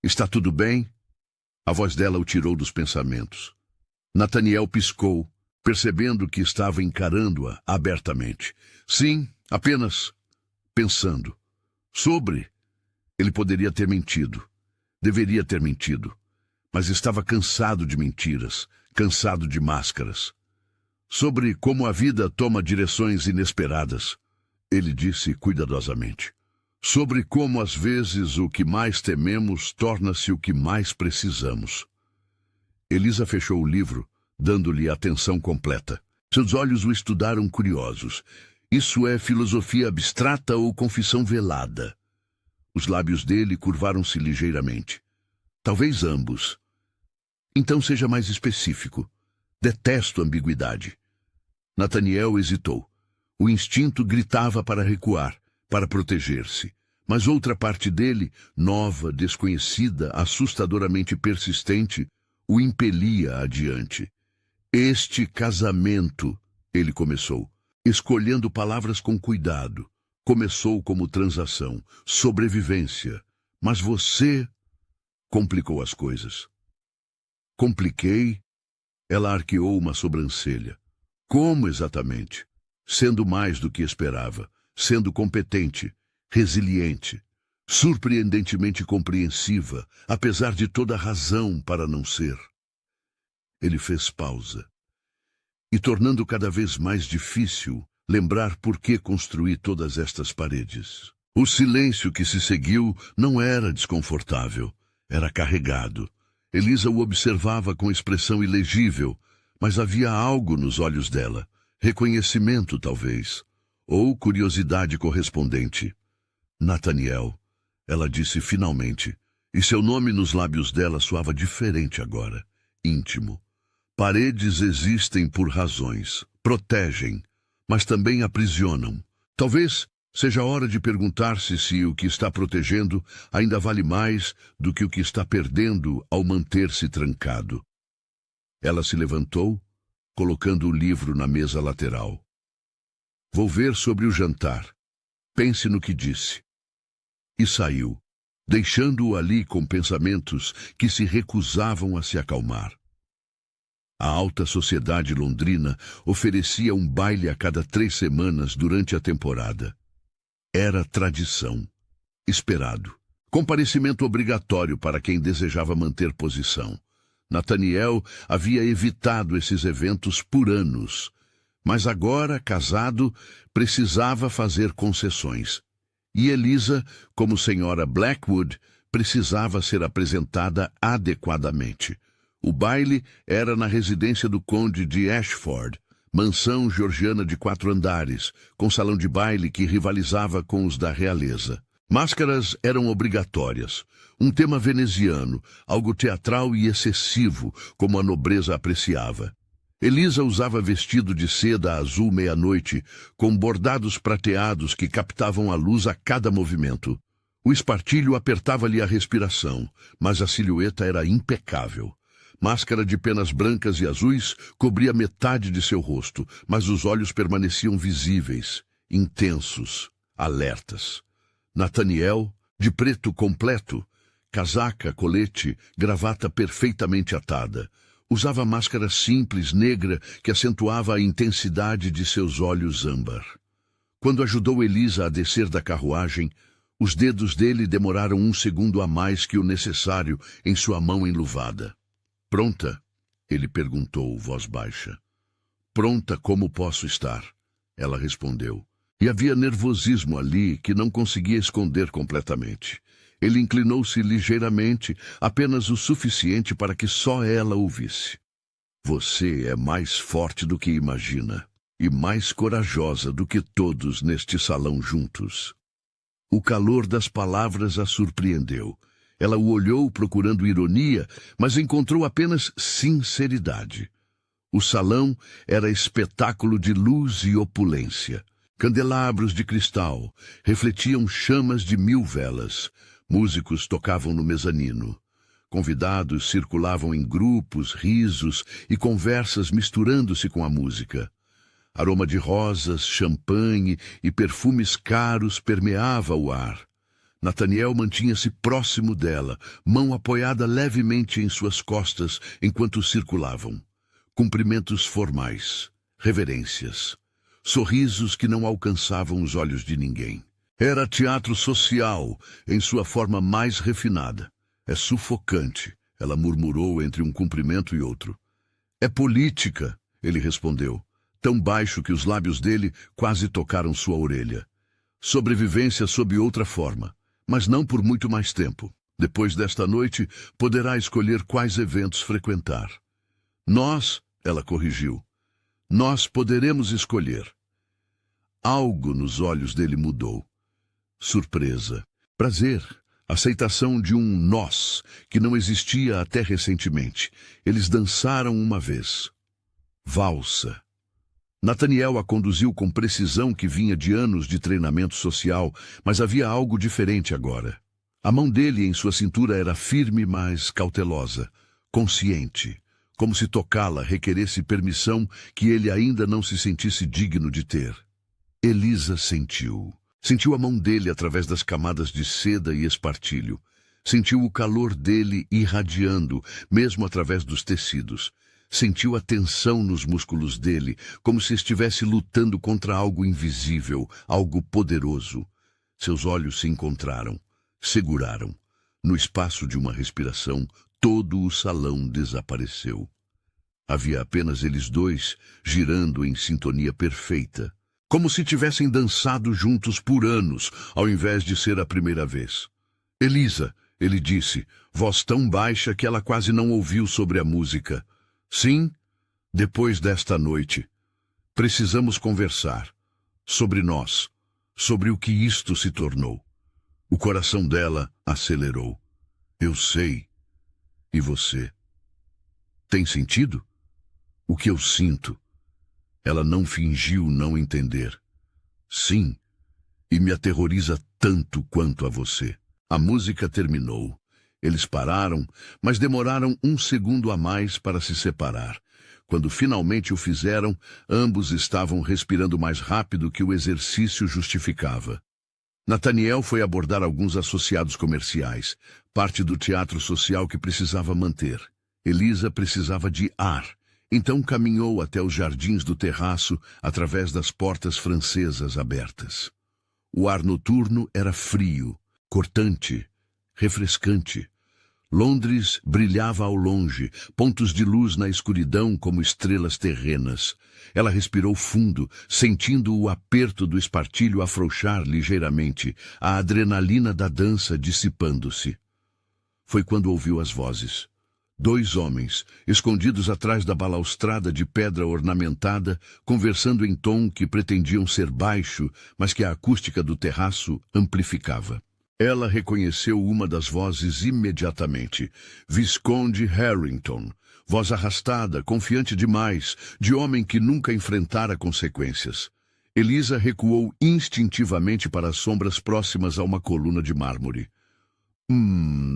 Está tudo bem? A voz dela o tirou dos pensamentos. Nathaniel piscou, percebendo que estava encarando-a abertamente. Sim, apenas pensando. Sobre. Ele poderia ter mentido. Deveria ter mentido. Mas estava cansado de mentiras, cansado de máscaras. Sobre como a vida toma direções inesperadas, ele disse cuidadosamente. Sobre como às vezes o que mais tememos torna-se o que mais precisamos. Elisa fechou o livro, dando-lhe atenção completa. Seus olhos o estudaram curiosos. Isso é filosofia abstrata ou confissão velada? Os lábios dele curvaram-se ligeiramente. Talvez ambos. Então seja mais específico. Detesto ambiguidade. Nathaniel hesitou. O instinto gritava para recuar, para proteger-se. Mas outra parte dele, nova, desconhecida, assustadoramente persistente, o impelia adiante. Este casamento, ele começou, escolhendo palavras com cuidado. Começou como transação, sobrevivência. Mas você complicou as coisas. Compliquei? Ela arqueou uma sobrancelha. Como exatamente? Sendo mais do que esperava, sendo competente, resiliente, surpreendentemente compreensiva, apesar de toda razão para não ser. Ele fez pausa. E tornando cada vez mais difícil lembrar por que construí todas estas paredes. O silêncio que se seguiu não era desconfortável, era carregado. Elisa o observava com expressão ilegível, mas havia algo nos olhos dela, reconhecimento talvez, ou curiosidade correspondente. Nathaniel, ela disse finalmente, e seu nome nos lábios dela soava diferente agora, íntimo. Paredes existem por razões, protegem, mas também aprisionam. Talvez seja hora de perguntar-se se o que está protegendo ainda vale mais do que o que está perdendo ao manter-se trancado. Ela se levantou, colocando o livro na mesa lateral. Vou ver sobre o jantar. Pense no que disse. E saiu, deixando-o ali com pensamentos que se recusavam a se acalmar. A alta sociedade londrina oferecia um baile a cada 3 semanas durante a temporada. Era tradição. Esperado. Comparecimento obrigatório para quem desejava manter posição. Nathaniel havia evitado esses eventos por anos, mas agora, casado, precisava fazer concessões. E Elisa, como senhora Blackwood, precisava ser apresentada adequadamente. O baile era na residência do conde de Ashford, mansão georgiana de 4 andares, com salão de baile que rivalizava com os da realeza. Máscaras eram obrigatórias, um tema veneziano, algo teatral e excessivo, como a nobreza apreciava. Elisa usava vestido de seda azul meia-noite, com bordados prateados que captavam a luz a cada movimento. O espartilho apertava-lhe a respiração, mas a silhueta era impecável. Máscara de penas brancas e azuis cobria metade de seu rosto, mas os olhos permaneciam visíveis, intensos, alertas. Nathaniel, de preto completo, casaca, colete, gravata perfeitamente atada. Usava máscara simples, negra, que acentuava a intensidade de seus olhos âmbar. Quando ajudou Elisa a descer da carruagem, Os dedos dele demoraram um segundo a mais que o necessário em sua mão enluvada. Pronta? Ele perguntou, voz baixa. Pronta como posso estar? Ela respondeu. E havia nervosismo ali que não conseguia esconder completamente. Ele inclinou-se ligeiramente, apenas o suficiente para que só ela o visse. Você é mais forte do que imagina, e mais corajosa do que todos neste salão juntos. O calor das palavras a surpreendeu. Ela o olhou procurando ironia, mas encontrou apenas sinceridade. O salão era espetáculo de luz e opulência. Candelabros de cristal refletiam chamas de 1000 velas. Músicos tocavam no mezanino. Convidados circulavam em grupos, risos e conversas misturando-se com a música. Aroma de rosas, champanhe e perfumes caros permeava o ar. Nathaniel mantinha-se próximo dela, mão apoiada levemente em suas costas enquanto circulavam. Cumprimentos formais, reverências, sorrisos que não alcançavam os olhos de ninguém. Era teatro social, em sua forma mais refinada. É sufocante, ela murmurou entre um cumprimento e outro. É política, ele respondeu, tão baixo que os lábios dele quase tocaram sua orelha. Sobrevivência sob outra forma, mas não por muito mais tempo. Depois desta noite, poderá escolher quais eventos frequentar. Nós, ela corrigiu, nós poderemos escolher. Algo nos olhos dele mudou. Surpresa, prazer, aceitação de um nós que não existia até recentemente. Eles dançaram uma vez. Valsa. Nathaniel a conduziu com precisão que vinha de anos de treinamento social, mas havia algo diferente agora. A mão dele em sua cintura era firme, mas cautelosa, consciente, como se tocá-la requeresse permissão que ele ainda não se sentisse digno de ter. Elisa sentiu. Sentiu a mão dele através das camadas de seda e espartilho. Sentiu o calor dele irradiando, mesmo através dos tecidos. Sentiu a tensão nos músculos dele, como se estivesse lutando contra algo invisível, algo poderoso. Seus olhos se encontraram, seguraram. No espaço de uma respiração, todo o salão desapareceu. Havia apenas eles dois, girando em sintonia perfeita. Como se tivessem dançado juntos por anos, ao invés de ser a primeira vez. Elisa, ele disse, voz tão baixa que ela quase não ouviu sobre a música. Sim, depois desta noite. Precisamos conversar. Sobre nós. Sobre o que isto se tornou. O coração dela acelerou. Eu sei. E você? Tem sentido? O que eu sinto? Ela não fingiu não entender. Sim, e me aterroriza tanto quanto a você. A música terminou. Eles pararam, mas demoraram um segundo a mais para se separar. Quando finalmente o fizeram, ambos estavam respirando mais rápido que o exercício justificava. Nathaniel foi abordar alguns associados comerciais, parte do teatro social que precisava manter. Elisa precisava de ar. Então caminhou até os jardins do terraço através das portas francesas abertas. O ar noturno era frio, cortante, refrescante. Londres brilhava ao longe, pontos de luz na escuridão como estrelas terrenas. Ela respirou fundo, sentindo o aperto do espartilho afrouxar ligeiramente, a adrenalina da dança dissipando-se. Foi quando ouviu as vozes. 2 homens, escondidos atrás da balaustrada de pedra ornamentada, conversando em tom que pretendiam ser baixo, mas que a acústica do terraço amplificava. Ela reconheceu uma das vozes imediatamente. Visconde Harrington. Voz arrastada, confiante demais, de homem que nunca enfrentara consequências. Elisa recuou instintivamente para as sombras próximas a uma coluna de mármore.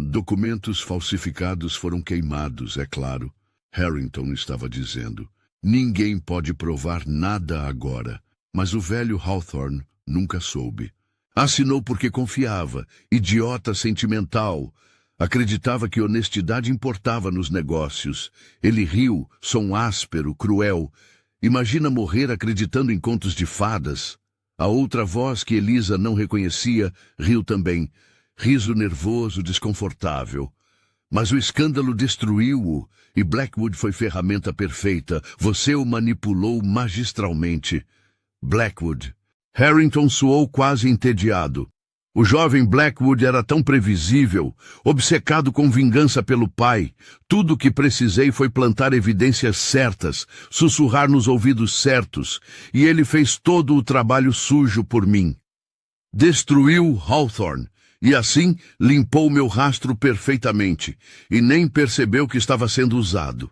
Documentos falsificados foram queimados, é claro. Harrington estava dizendo. Ninguém pode provar nada agora, mas o velho Hawthorne nunca soube. Assinou porque confiava, idiota sentimental. Acreditava que honestidade importava nos negócios. Ele riu, som áspero, cruel. Imagina morrer acreditando em contos de fadas. A outra voz, que Elisa não reconhecia, riu também. Riso nervoso, desconfortável. Mas o escândalo destruiu-o, e Blackwood foi ferramenta perfeita. Você o manipulou magistralmente. Blackwood. Harrington soou quase entediado. O jovem Blackwood era tão previsível, obcecado com vingança pelo pai. Tudo o que precisei foi plantar evidências certas, sussurrar nos ouvidos certos, e ele fez todo o trabalho sujo por mim. Destruiu Hawthorne, e assim limpou meu rastro perfeitamente, e nem percebeu que estava sendo usado.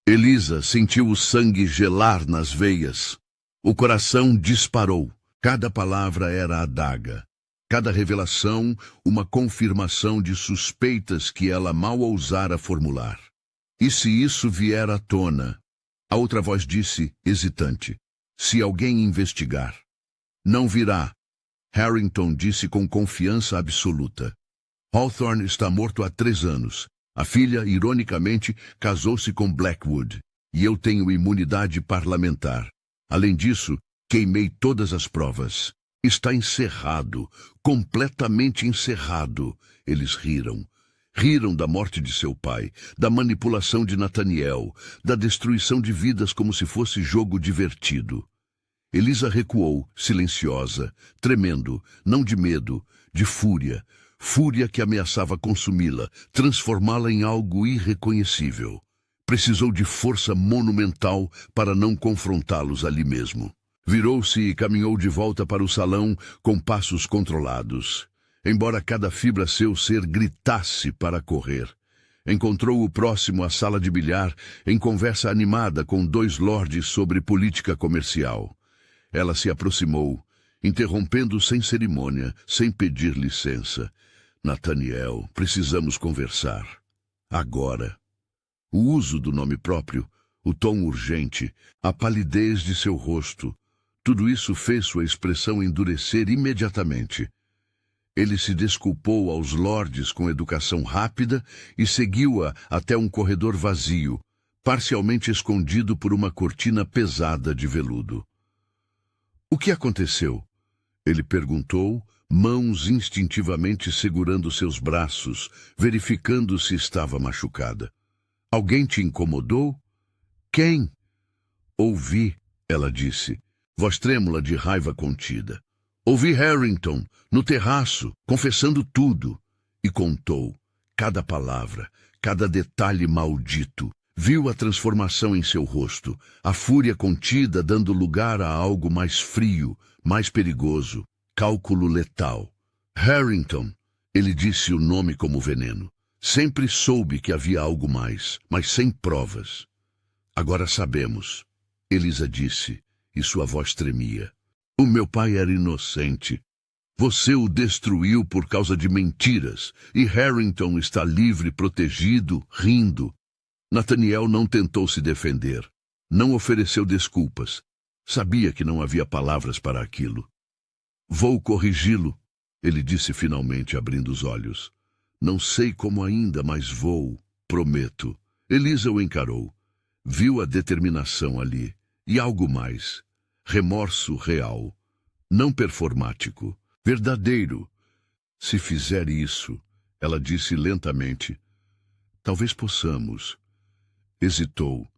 Elisa sentiu o sangue gelar nas veias. O coração disparou. Cada palavra era a adaga. Cada revelação, uma confirmação de suspeitas que ela mal ousara formular. E se isso vier à tona? A outra voz disse, hesitante, se alguém investigar. Não virá. Harrington disse com confiança absoluta. Hawthorne está morto há 3 anos. A filha, ironicamente, casou-se com Blackwood. E eu tenho imunidade parlamentar. Além disso, queimei todas as provas. Está encerrado, completamente encerrado. Eles riram. Riram da morte de seu pai, da manipulação de Nathaniel, da destruição de vidas como se fosse jogo divertido. Elisa recuou, silenciosa, tremendo, não de medo, de fúria. Fúria que ameaçava consumi-la, transformá-la em algo irreconhecível. Precisou de força monumental para não confrontá-los ali mesmo. Virou-se e caminhou de volta para o salão com passos controlados. Embora cada fibra seu ser gritasse para correr. Encontrou o próximo à sala de bilhar, em conversa animada com 2 lordes sobre política comercial. Ela se aproximou, interrompendo sem cerimônia, sem pedir licença. Nathaniel, precisamos conversar. Agora. O uso do nome próprio, o tom urgente, a palidez de seu rosto, tudo isso fez sua expressão endurecer imediatamente. Ele se desculpou aos lordes com educação rápida e seguiu-a até um corredor vazio, parcialmente escondido por uma cortina pesada de veludo. O que aconteceu? Ele perguntou, mãos instintivamente segurando seus braços, verificando se estava machucada. Alguém te incomodou? Quem? Ouvi, ela disse, voz trêmula de raiva contida. Ouvi Harrington, no terraço, confessando tudo. E contou, cada palavra, cada detalhe maldito. Viu a transformação em seu rosto, a fúria contida dando lugar a algo mais frio, mais perigoso, cálculo letal. Harrington, ele disse o nome como veneno. Sempre soube que havia algo mais, mas sem provas. Agora sabemos, Elisa disse, e sua voz tremia. O meu pai era inocente. Você o destruiu por causa de mentiras, e Harrington está livre, protegido, rindo. Nathaniel não tentou se defender. Não ofereceu desculpas. Sabia que não havia palavras para aquilo. Vou corrigi-lo, ele disse finalmente, abrindo os olhos. Não sei como ainda, mas vou, prometo. Elisa o encarou. Viu a determinação ali. E algo mais. Remorso real. Não performático. Verdadeiro. Se fizer isso, ela disse lentamente, talvez possamos. Hesitou.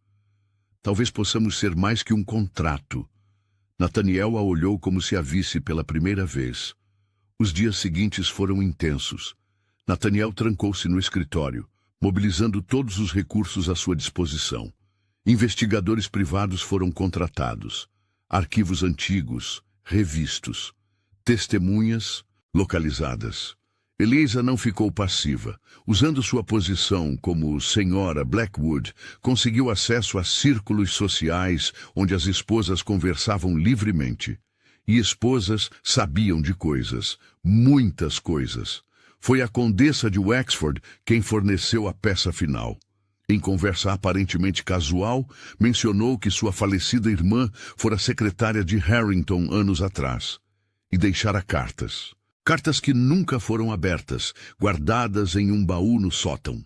Talvez possamos ser mais que um contrato. Nathaniel a olhou como se a visse pela primeira vez. Os dias seguintes foram intensos. Nathaniel trancou-se no escritório, mobilizando todos os recursos à sua disposição. Investigadores privados foram contratados. Arquivos antigos, revistos. Testemunhas localizadas. Elisa não ficou passiva. Usando sua posição como senhora Blackwood, conseguiu acesso a círculos sociais onde as esposas conversavam livremente. E esposas sabiam de coisas, muitas coisas. Foi a condessa de Wexford quem forneceu a peça final. Em conversa aparentemente casual, mencionou que sua falecida irmã fora secretária de Harrington anos atrás. E deixara cartas. Cartas que nunca foram abertas, guardadas em um baú no sótão.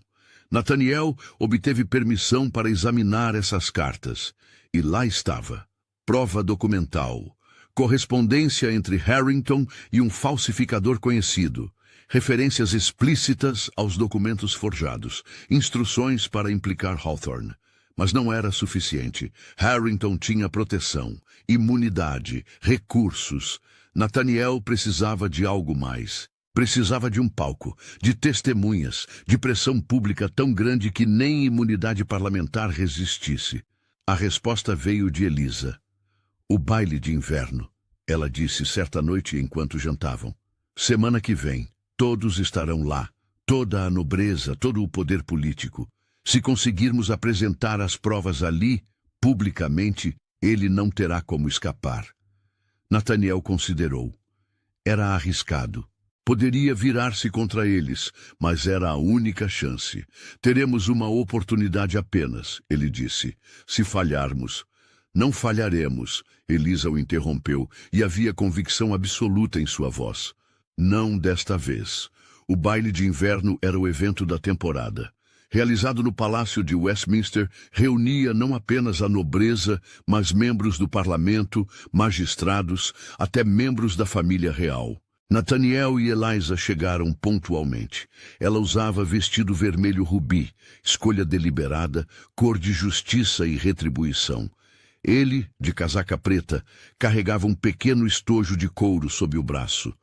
Nathaniel obteve permissão para examinar essas cartas. E lá estava. Prova documental. correspondência entre Harrington e um falsificador conhecido, referências explícitas aos documentos forjados, instruções para implicar Hawthorne. Mas não era suficiente. Harrington tinha proteção, imunidade, recursos. Nathaniel precisava de algo mais. Precisava de um palco, de testemunhas, de pressão pública tão grande que nem imunidade parlamentar resistisse. A resposta veio de Elisa. O baile de inverno, ela disse certa noite enquanto jantavam. Semana que vem, todos estarão lá, toda a nobreza, todo o poder político. Se conseguirmos apresentar as provas ali, publicamente, ele não terá como escapar. Nathaniel considerou. Era arriscado. Poderia virar-se contra eles, mas era a única chance. Teremos uma oportunidade apenas, ele disse. Se falharmos. Não falharemos, Elisa o interrompeu, e havia convicção absoluta em sua voz. Não desta vez. O baile de inverno era o evento da temporada. Realizado no Palácio de Westminster, reunia não apenas a nobreza, mas membros do parlamento, magistrados, até membros da família real. Nathaniel e Eliza chegaram pontualmente. Ela usava vestido vermelho rubi, escolha deliberada, cor de justiça e retribuição. Ele, de casaca preta, carregava um pequeno estojo de couro sob o braço.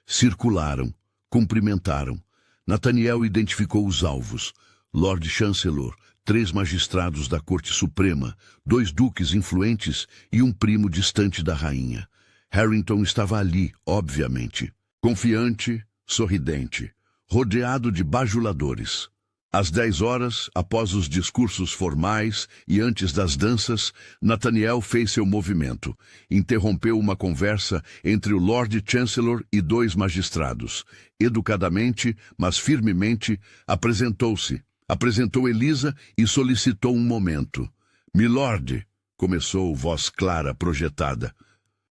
Circularam, cumprimentaram. Nathaniel identificou os alvos. Lord Chancellor, 3 magistrados da Corte Suprema, 2 duques influentes e um primo distante da rainha. Harrington estava ali, obviamente. Confiante, sorridente, rodeado de bajuladores. Às 10 horas, após os discursos formais e antes das danças, Nathaniel fez seu movimento. Interrompeu uma conversa entre o Lord Chancellor e 2 magistrados. Educadamente, mas firmemente, apresentou-se. Apresentou Elisa e solicitou um momento. Milord, começou voz clara projetada.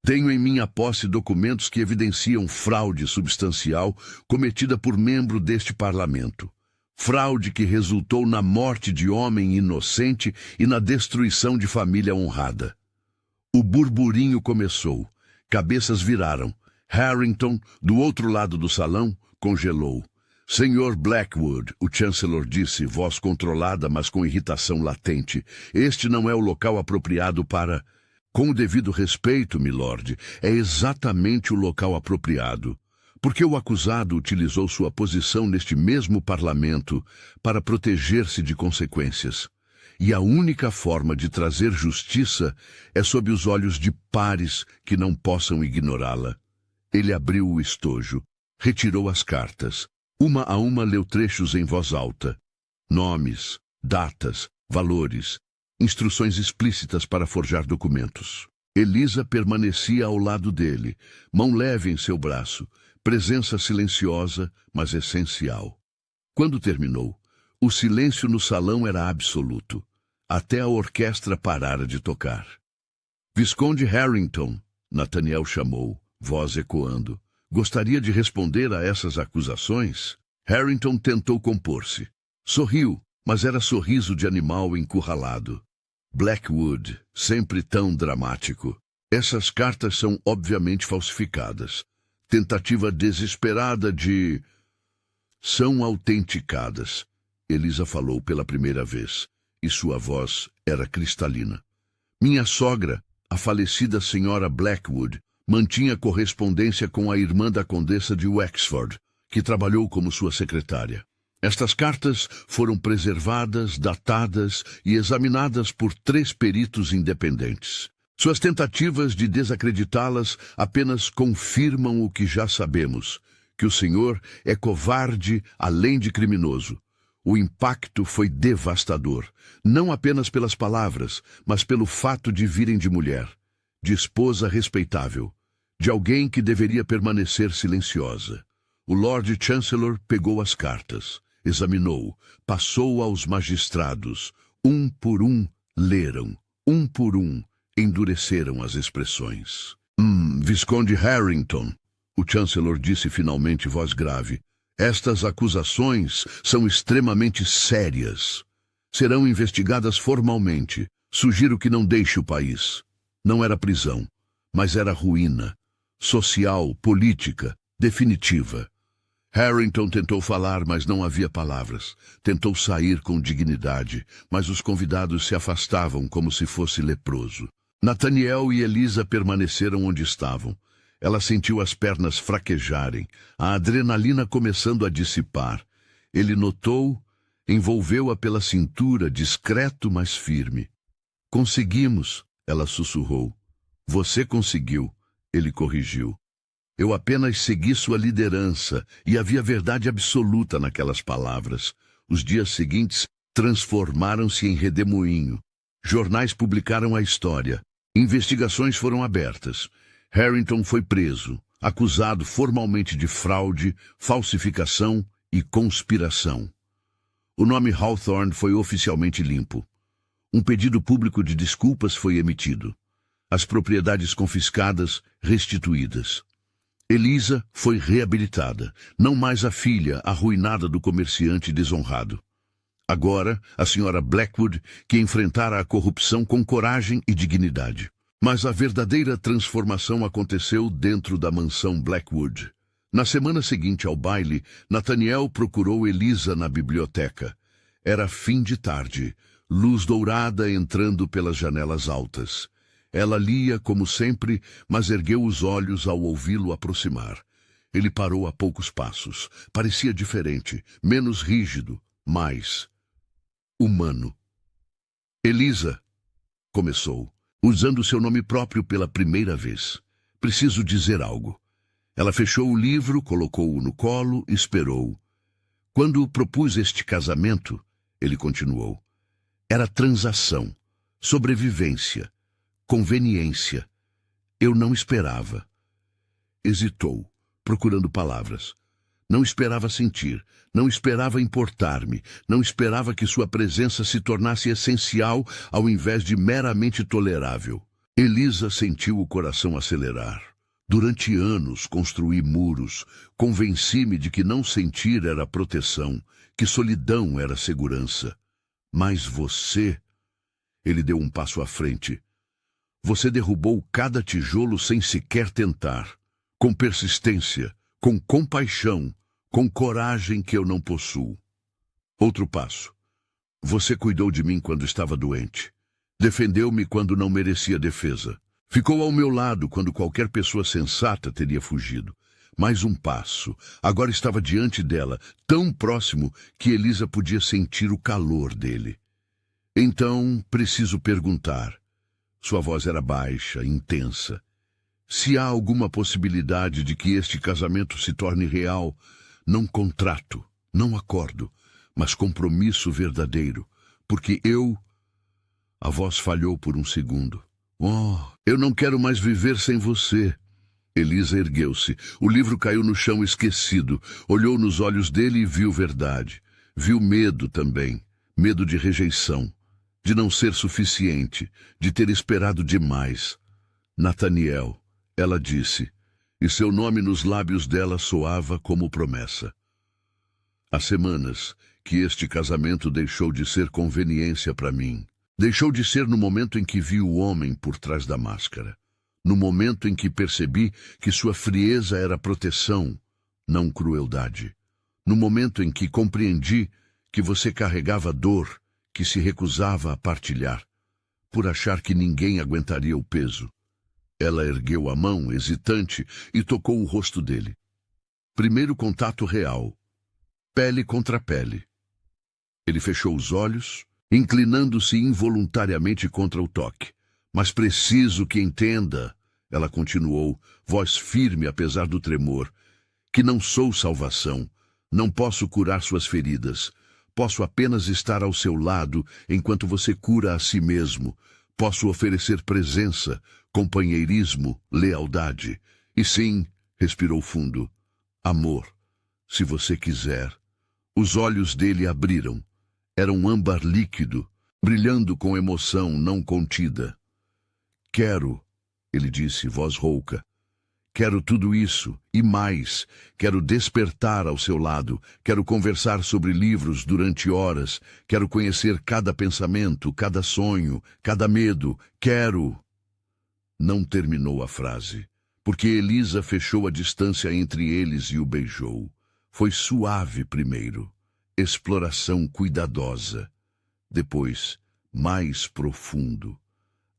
Tenho em minha posse documentos que evidenciam fraude substancial cometida por membro deste parlamento. Fraude que resultou na morte de homem inocente e na destruição de família honrada. O burburinho começou. Cabeças viraram. Harrington, do outro lado do salão, congelou. Senhor Blackwood, o Chancellor disse, voz controlada, mas com irritação latente, este não é o local apropriado para... Com o devido respeito, milord, é exatamente o local apropriado, porque o acusado utilizou sua posição neste mesmo parlamento para proteger-se de consequências. E a única forma de trazer justiça é sob os olhos de pares que não possam ignorá-la. Ele abriu o estojo, retirou as cartas. Uma a uma leu trechos em voz alta. Nomes, datas, valores, instruções explícitas para forjar documentos. Elisa permanecia ao lado dele, mão leve em seu braço, presença silenciosa, mas essencial. Quando terminou, o silêncio no salão era absoluto, até a orquestra parara de tocar. Visconde Harrington, Nathaniel chamou, voz ecoando. Gostaria de responder a essas acusações? Harrington tentou compor-se. Sorriu, mas era sorriso de animal encurralado. Blackwood, sempre tão dramático. Essas cartas são obviamente falsificadas. Tentativa desesperada de... São autenticadas. Elisa falou pela primeira vez, e sua voz era cristalina. Minha sogra, a falecida senhora Blackwood, mantinha correspondência com a irmã da condessa de Wexford, que trabalhou como sua secretária. Estas cartas foram preservadas, datadas e examinadas por 3 peritos independentes. Suas tentativas de desacreditá-las apenas confirmam o que já sabemos, que o senhor é covarde além de criminoso. O impacto foi devastador, não apenas pelas palavras, mas pelo fato de virem de mulher, de esposa respeitável, de alguém que deveria permanecer silenciosa. O Lord Chancellor pegou as cartas, examinou, passou aos magistrados. Um por um, leram. Um por um, endureceram as expressões. Visconde Harrington, o Chancellor disse finalmente, voz grave. Estas acusações são extremamente sérias. Serão investigadas formalmente. Sugiro que não deixe o país. Não era prisão, mas era ruína, social, política, definitiva. Harrington tentou falar, mas não havia palavras. Tentou sair com dignidade, mas os convidados se afastavam como se fosse leproso. Nathaniel e Elisa permaneceram onde estavam. Ela sentiu as pernas fraquejarem, a adrenalina começando a dissipar. Ele notou, envolveu-a pela cintura, discreto, mas firme. Conseguimos, ela sussurrou. Você conseguiu, ele corrigiu. Eu apenas segui sua liderança, e havia verdade absoluta naquelas palavras. Os dias seguintes transformaram-se em redemoinho. Jornais publicaram a história. Investigações foram abertas. Harrington foi preso, acusado formalmente de fraude, falsificação e conspiração. O nome Hawthorne foi oficialmente limpo. Um pedido público de desculpas foi emitido. As propriedades confiscadas, restituídas. Elisa foi reabilitada, não mais a filha arruinada do comerciante desonrado. Agora, a senhora Blackwood, que enfrentara a corrupção com coragem e dignidade. Mas a verdadeira transformação aconteceu dentro da mansão Blackwood. Na semana seguinte ao baile, Nathaniel procurou Elisa na biblioteca. Era fim de tarde, luz dourada entrando pelas janelas altas. Ela lia como sempre, mas ergueu os olhos ao ouvi-lo aproximar. Ele parou a poucos passos. Parecia diferente, menos rígido, mais humano. Elisa, começou, usando seu nome próprio pela primeira vez. Preciso dizer algo. Ela fechou o livro, colocou-o no colo, esperou. Quando propus este casamento, ele continuou, era transação, sobrevivência, conveniência. Eu não esperava. Hesitou, procurando palavras. Não esperava sentir, não esperava importar-me, não esperava que sua presença se tornasse essencial ao invés de meramente tolerável. Elisa sentiu o coração acelerar. Durante anos construí muros, convenci-me de que não sentir era proteção, que solidão era segurança. Mas você... Ele deu um passo à frente. Você derrubou cada tijolo sem sequer tentar, com persistência, com compaixão, com coragem que eu não possuo. Outro passo. Você cuidou de mim quando estava doente. Defendeu-me quando não merecia defesa. Ficou ao meu lado quando qualquer pessoa sensata teria fugido. Mais um passo. Agora estava diante dela, tão próximo que Elisa podia sentir o calor dele. Então, preciso perguntar. Sua voz era baixa, intensa. Se há alguma possibilidade de que este casamento se torne real, não contrato, não acordo, mas compromisso verdadeiro, porque eu... A voz falhou por um segundo. Oh, eu não quero mais viver sem você. Elisa ergueu-se. O livro caiu no chão esquecido. Olhou nos olhos dele e viu verdade. Viu medo também. Medo de rejeição. De não ser suficiente. De ter esperado demais. Nathaniel, ela disse. E seu nome nos lábios dela soava como promessa. Há semanas que este casamento deixou de ser conveniência para mim. Deixou de ser no momento em que vi o homem por trás da máscara. No momento em que percebi que sua frieza era proteção, não crueldade. No momento em que compreendi que você carregava dor que se recusava a partilhar, por achar que ninguém aguentaria o peso. Ela ergueu a mão, hesitante, e tocou o rosto dele. Primeiro contato real. Pele contra pele. Ele fechou os olhos, inclinando-se involuntariamente contra o toque. Mas preciso que entenda, ela continuou, voz firme apesar do tremor, que não sou salvação, não posso curar suas feridas, posso apenas estar ao seu lado enquanto você cura a si mesmo, posso oferecer presença, companheirismo, lealdade. E sim, respirou fundo, amor, se você quiser. Os olhos dele abriram. Era um âmbar líquido, brilhando com emoção não contida. Quero, ele disse, voz rouca. Quero tudo isso, e mais. Quero despertar ao seu lado. Quero conversar sobre livros durante horas. Quero conhecer cada pensamento, cada sonho, cada medo. Quero... não terminou a frase, porque Elisa fechou a distância entre eles e o beijou. Foi suave primeiro, exploração cuidadosa. Depois, mais profundo.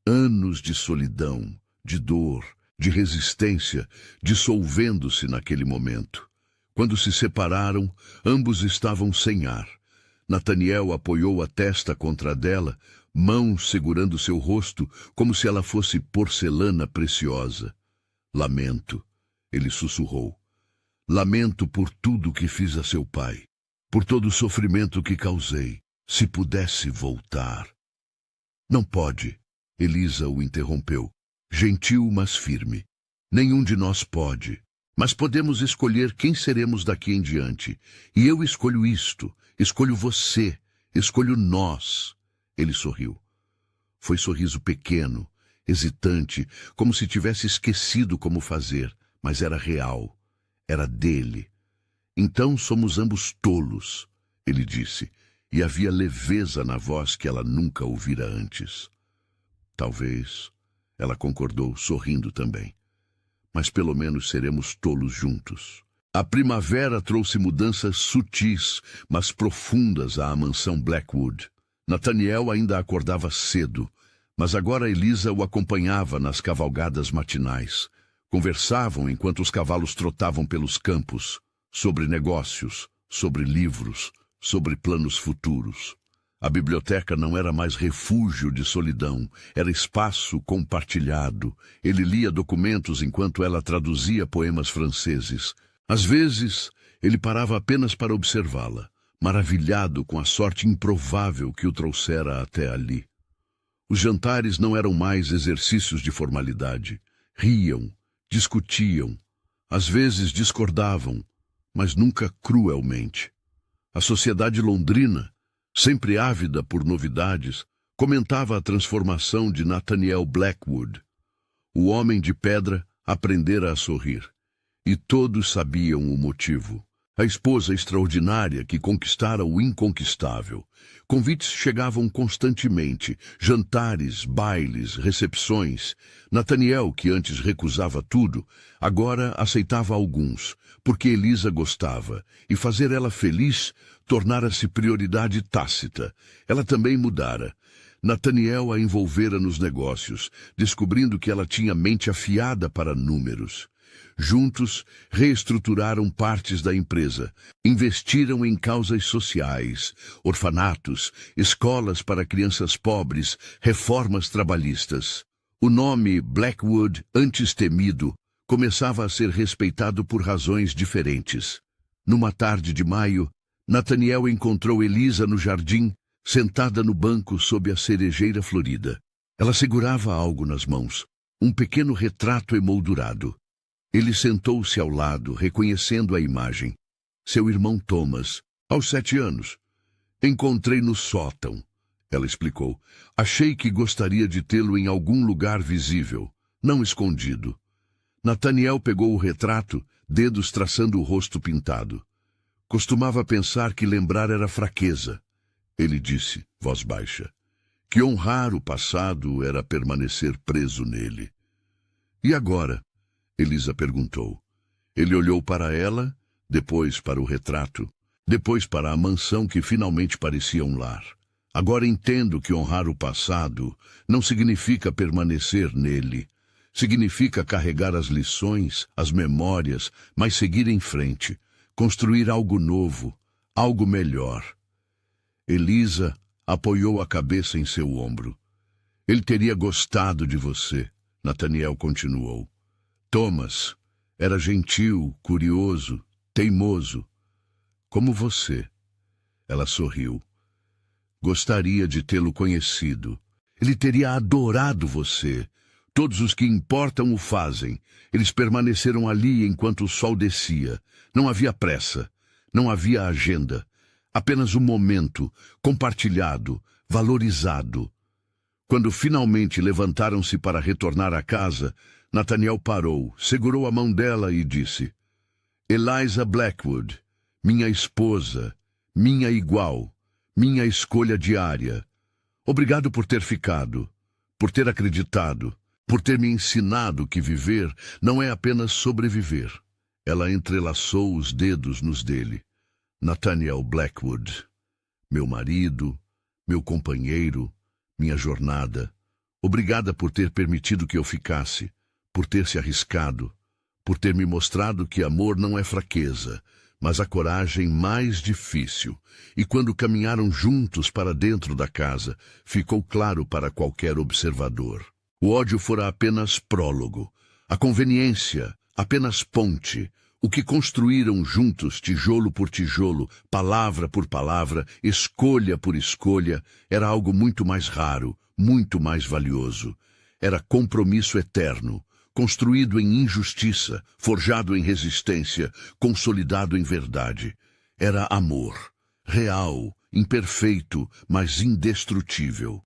Anos de solidão, de dor, de resistência, dissolvendo-se naquele momento. Quando se separaram, ambos estavam sem ar. Nathaniel apoiou a testa contra a dela, mãos segurando seu rosto como se ela fosse porcelana preciosa. Lamento, ele sussurrou. Lamento por tudo que fiz a seu pai, por todo o sofrimento que causei. Se pudesse voltar. Não pode, Elisa o interrompeu, gentil mas firme. Nenhum de nós pode, mas podemos escolher quem seremos daqui em diante. E eu escolho isto, escolho você, escolho nós. Ele sorriu. Foi sorriso pequeno, hesitante, como se tivesse esquecido como fazer, mas era real, era dele. Então somos ambos tolos, ele disse, e havia leveza na voz que ela nunca ouvira antes. Talvez, ela concordou, sorrindo também. Mas pelo menos seremos tolos juntos. A primavera trouxe mudanças sutis, mas profundas à mansão Blackwood. Nathaniel ainda acordava cedo, mas agora Elisa o acompanhava nas cavalgadas matinais. Conversavam enquanto os cavalos trotavam pelos campos, sobre negócios, sobre livros, sobre planos futuros. A biblioteca não era mais refúgio de solidão, era espaço compartilhado. Ele lia documentos enquanto ela traduzia poemas franceses. Às vezes, ele parava apenas para observá-la, maravilhado com a sorte improvável que o trouxera até ali. Os jantares não eram mais exercícios de formalidade. Riam, discutiam, às vezes discordavam, mas nunca cruelmente. A sociedade londrina, sempre ávida por novidades, comentava a transformação de Nathaniel Blackwood. O homem de pedra aprendera a sorrir, e todos sabiam o motivo. A esposa extraordinária que conquistara o inconquistável. Convites chegavam constantemente, jantares, bailes, recepções. Nathaniel, que antes recusava tudo, agora aceitava alguns, porque Elisa gostava, e fazer ela feliz tornara-se prioridade tácita. Ela também mudara. Nathaniel a envolvera nos negócios, descobrindo que ela tinha mente afiada para números. Juntos, reestruturaram partes da empresa, investiram em causas sociais, orfanatos, escolas para crianças pobres, reformas trabalhistas. O nome Blackwood, antes temido, começava a ser respeitado por razões diferentes. Numa tarde de maio, Nathaniel encontrou Elisa no jardim, sentada no banco sob a cerejeira florida. Ela segurava algo nas mãos, um pequeno retrato emoldurado. Ele sentou-se ao lado, reconhecendo a imagem. Seu irmão Thomas, aos 7 anos. Encontrei no sótão, ela explicou. Achei que gostaria de tê-lo em algum lugar visível, não escondido. Nathaniel pegou o retrato, dedos traçando o rosto pintado. Costumava pensar que lembrar era fraqueza. Ele disse, voz baixa, que honrar o passado era permanecer preso nele. E agora? Elisa perguntou. Ele olhou para ela, depois para o retrato, depois para a mansão que finalmente parecia um lar. Agora entendo que honrar o passado não significa permanecer nele. Significa carregar as lições, as memórias, mas seguir em frente, construir algo novo, algo melhor. Elisa apoiou a cabeça em seu ombro. Ele teria gostado de você, Nathaniel continuou. Thomas era gentil, curioso, teimoso, como você. Ela sorriu. Gostaria de tê-lo conhecido. Ele teria adorado você. Todos os que importam o fazem. Eles permaneceram ali enquanto o sol descia. Não havia pressa, não havia agenda. Apenas um momento, compartilhado, valorizado. Quando finalmente levantaram-se para retornar à casa, Nathaniel parou, segurou a mão dela e disse, Eliza Blackwood, minha esposa, minha igual, minha escolha diária. Obrigado por ter ficado, por ter acreditado. por ter me ensinado que viver não é apenas sobreviver. Ela entrelaçou os dedos nos dele. Nathaniel Blackwood, meu marido, meu companheiro, minha jornada. Obrigada por ter permitido que eu ficasse, por ter se arriscado, por ter me mostrado que amor não é fraqueza, mas a coragem mais difícil. E quando caminharam juntos para dentro da casa, ficou claro para qualquer observador. O ódio fora apenas prólogo, a conveniência apenas ponte. O que construíram juntos, tijolo por tijolo, palavra por palavra, escolha por escolha, era algo muito mais raro, muito mais valioso. Era compromisso eterno, construído em injustiça, forjado em resistência, consolidado em verdade. Era amor, real, imperfeito, mas indestrutível.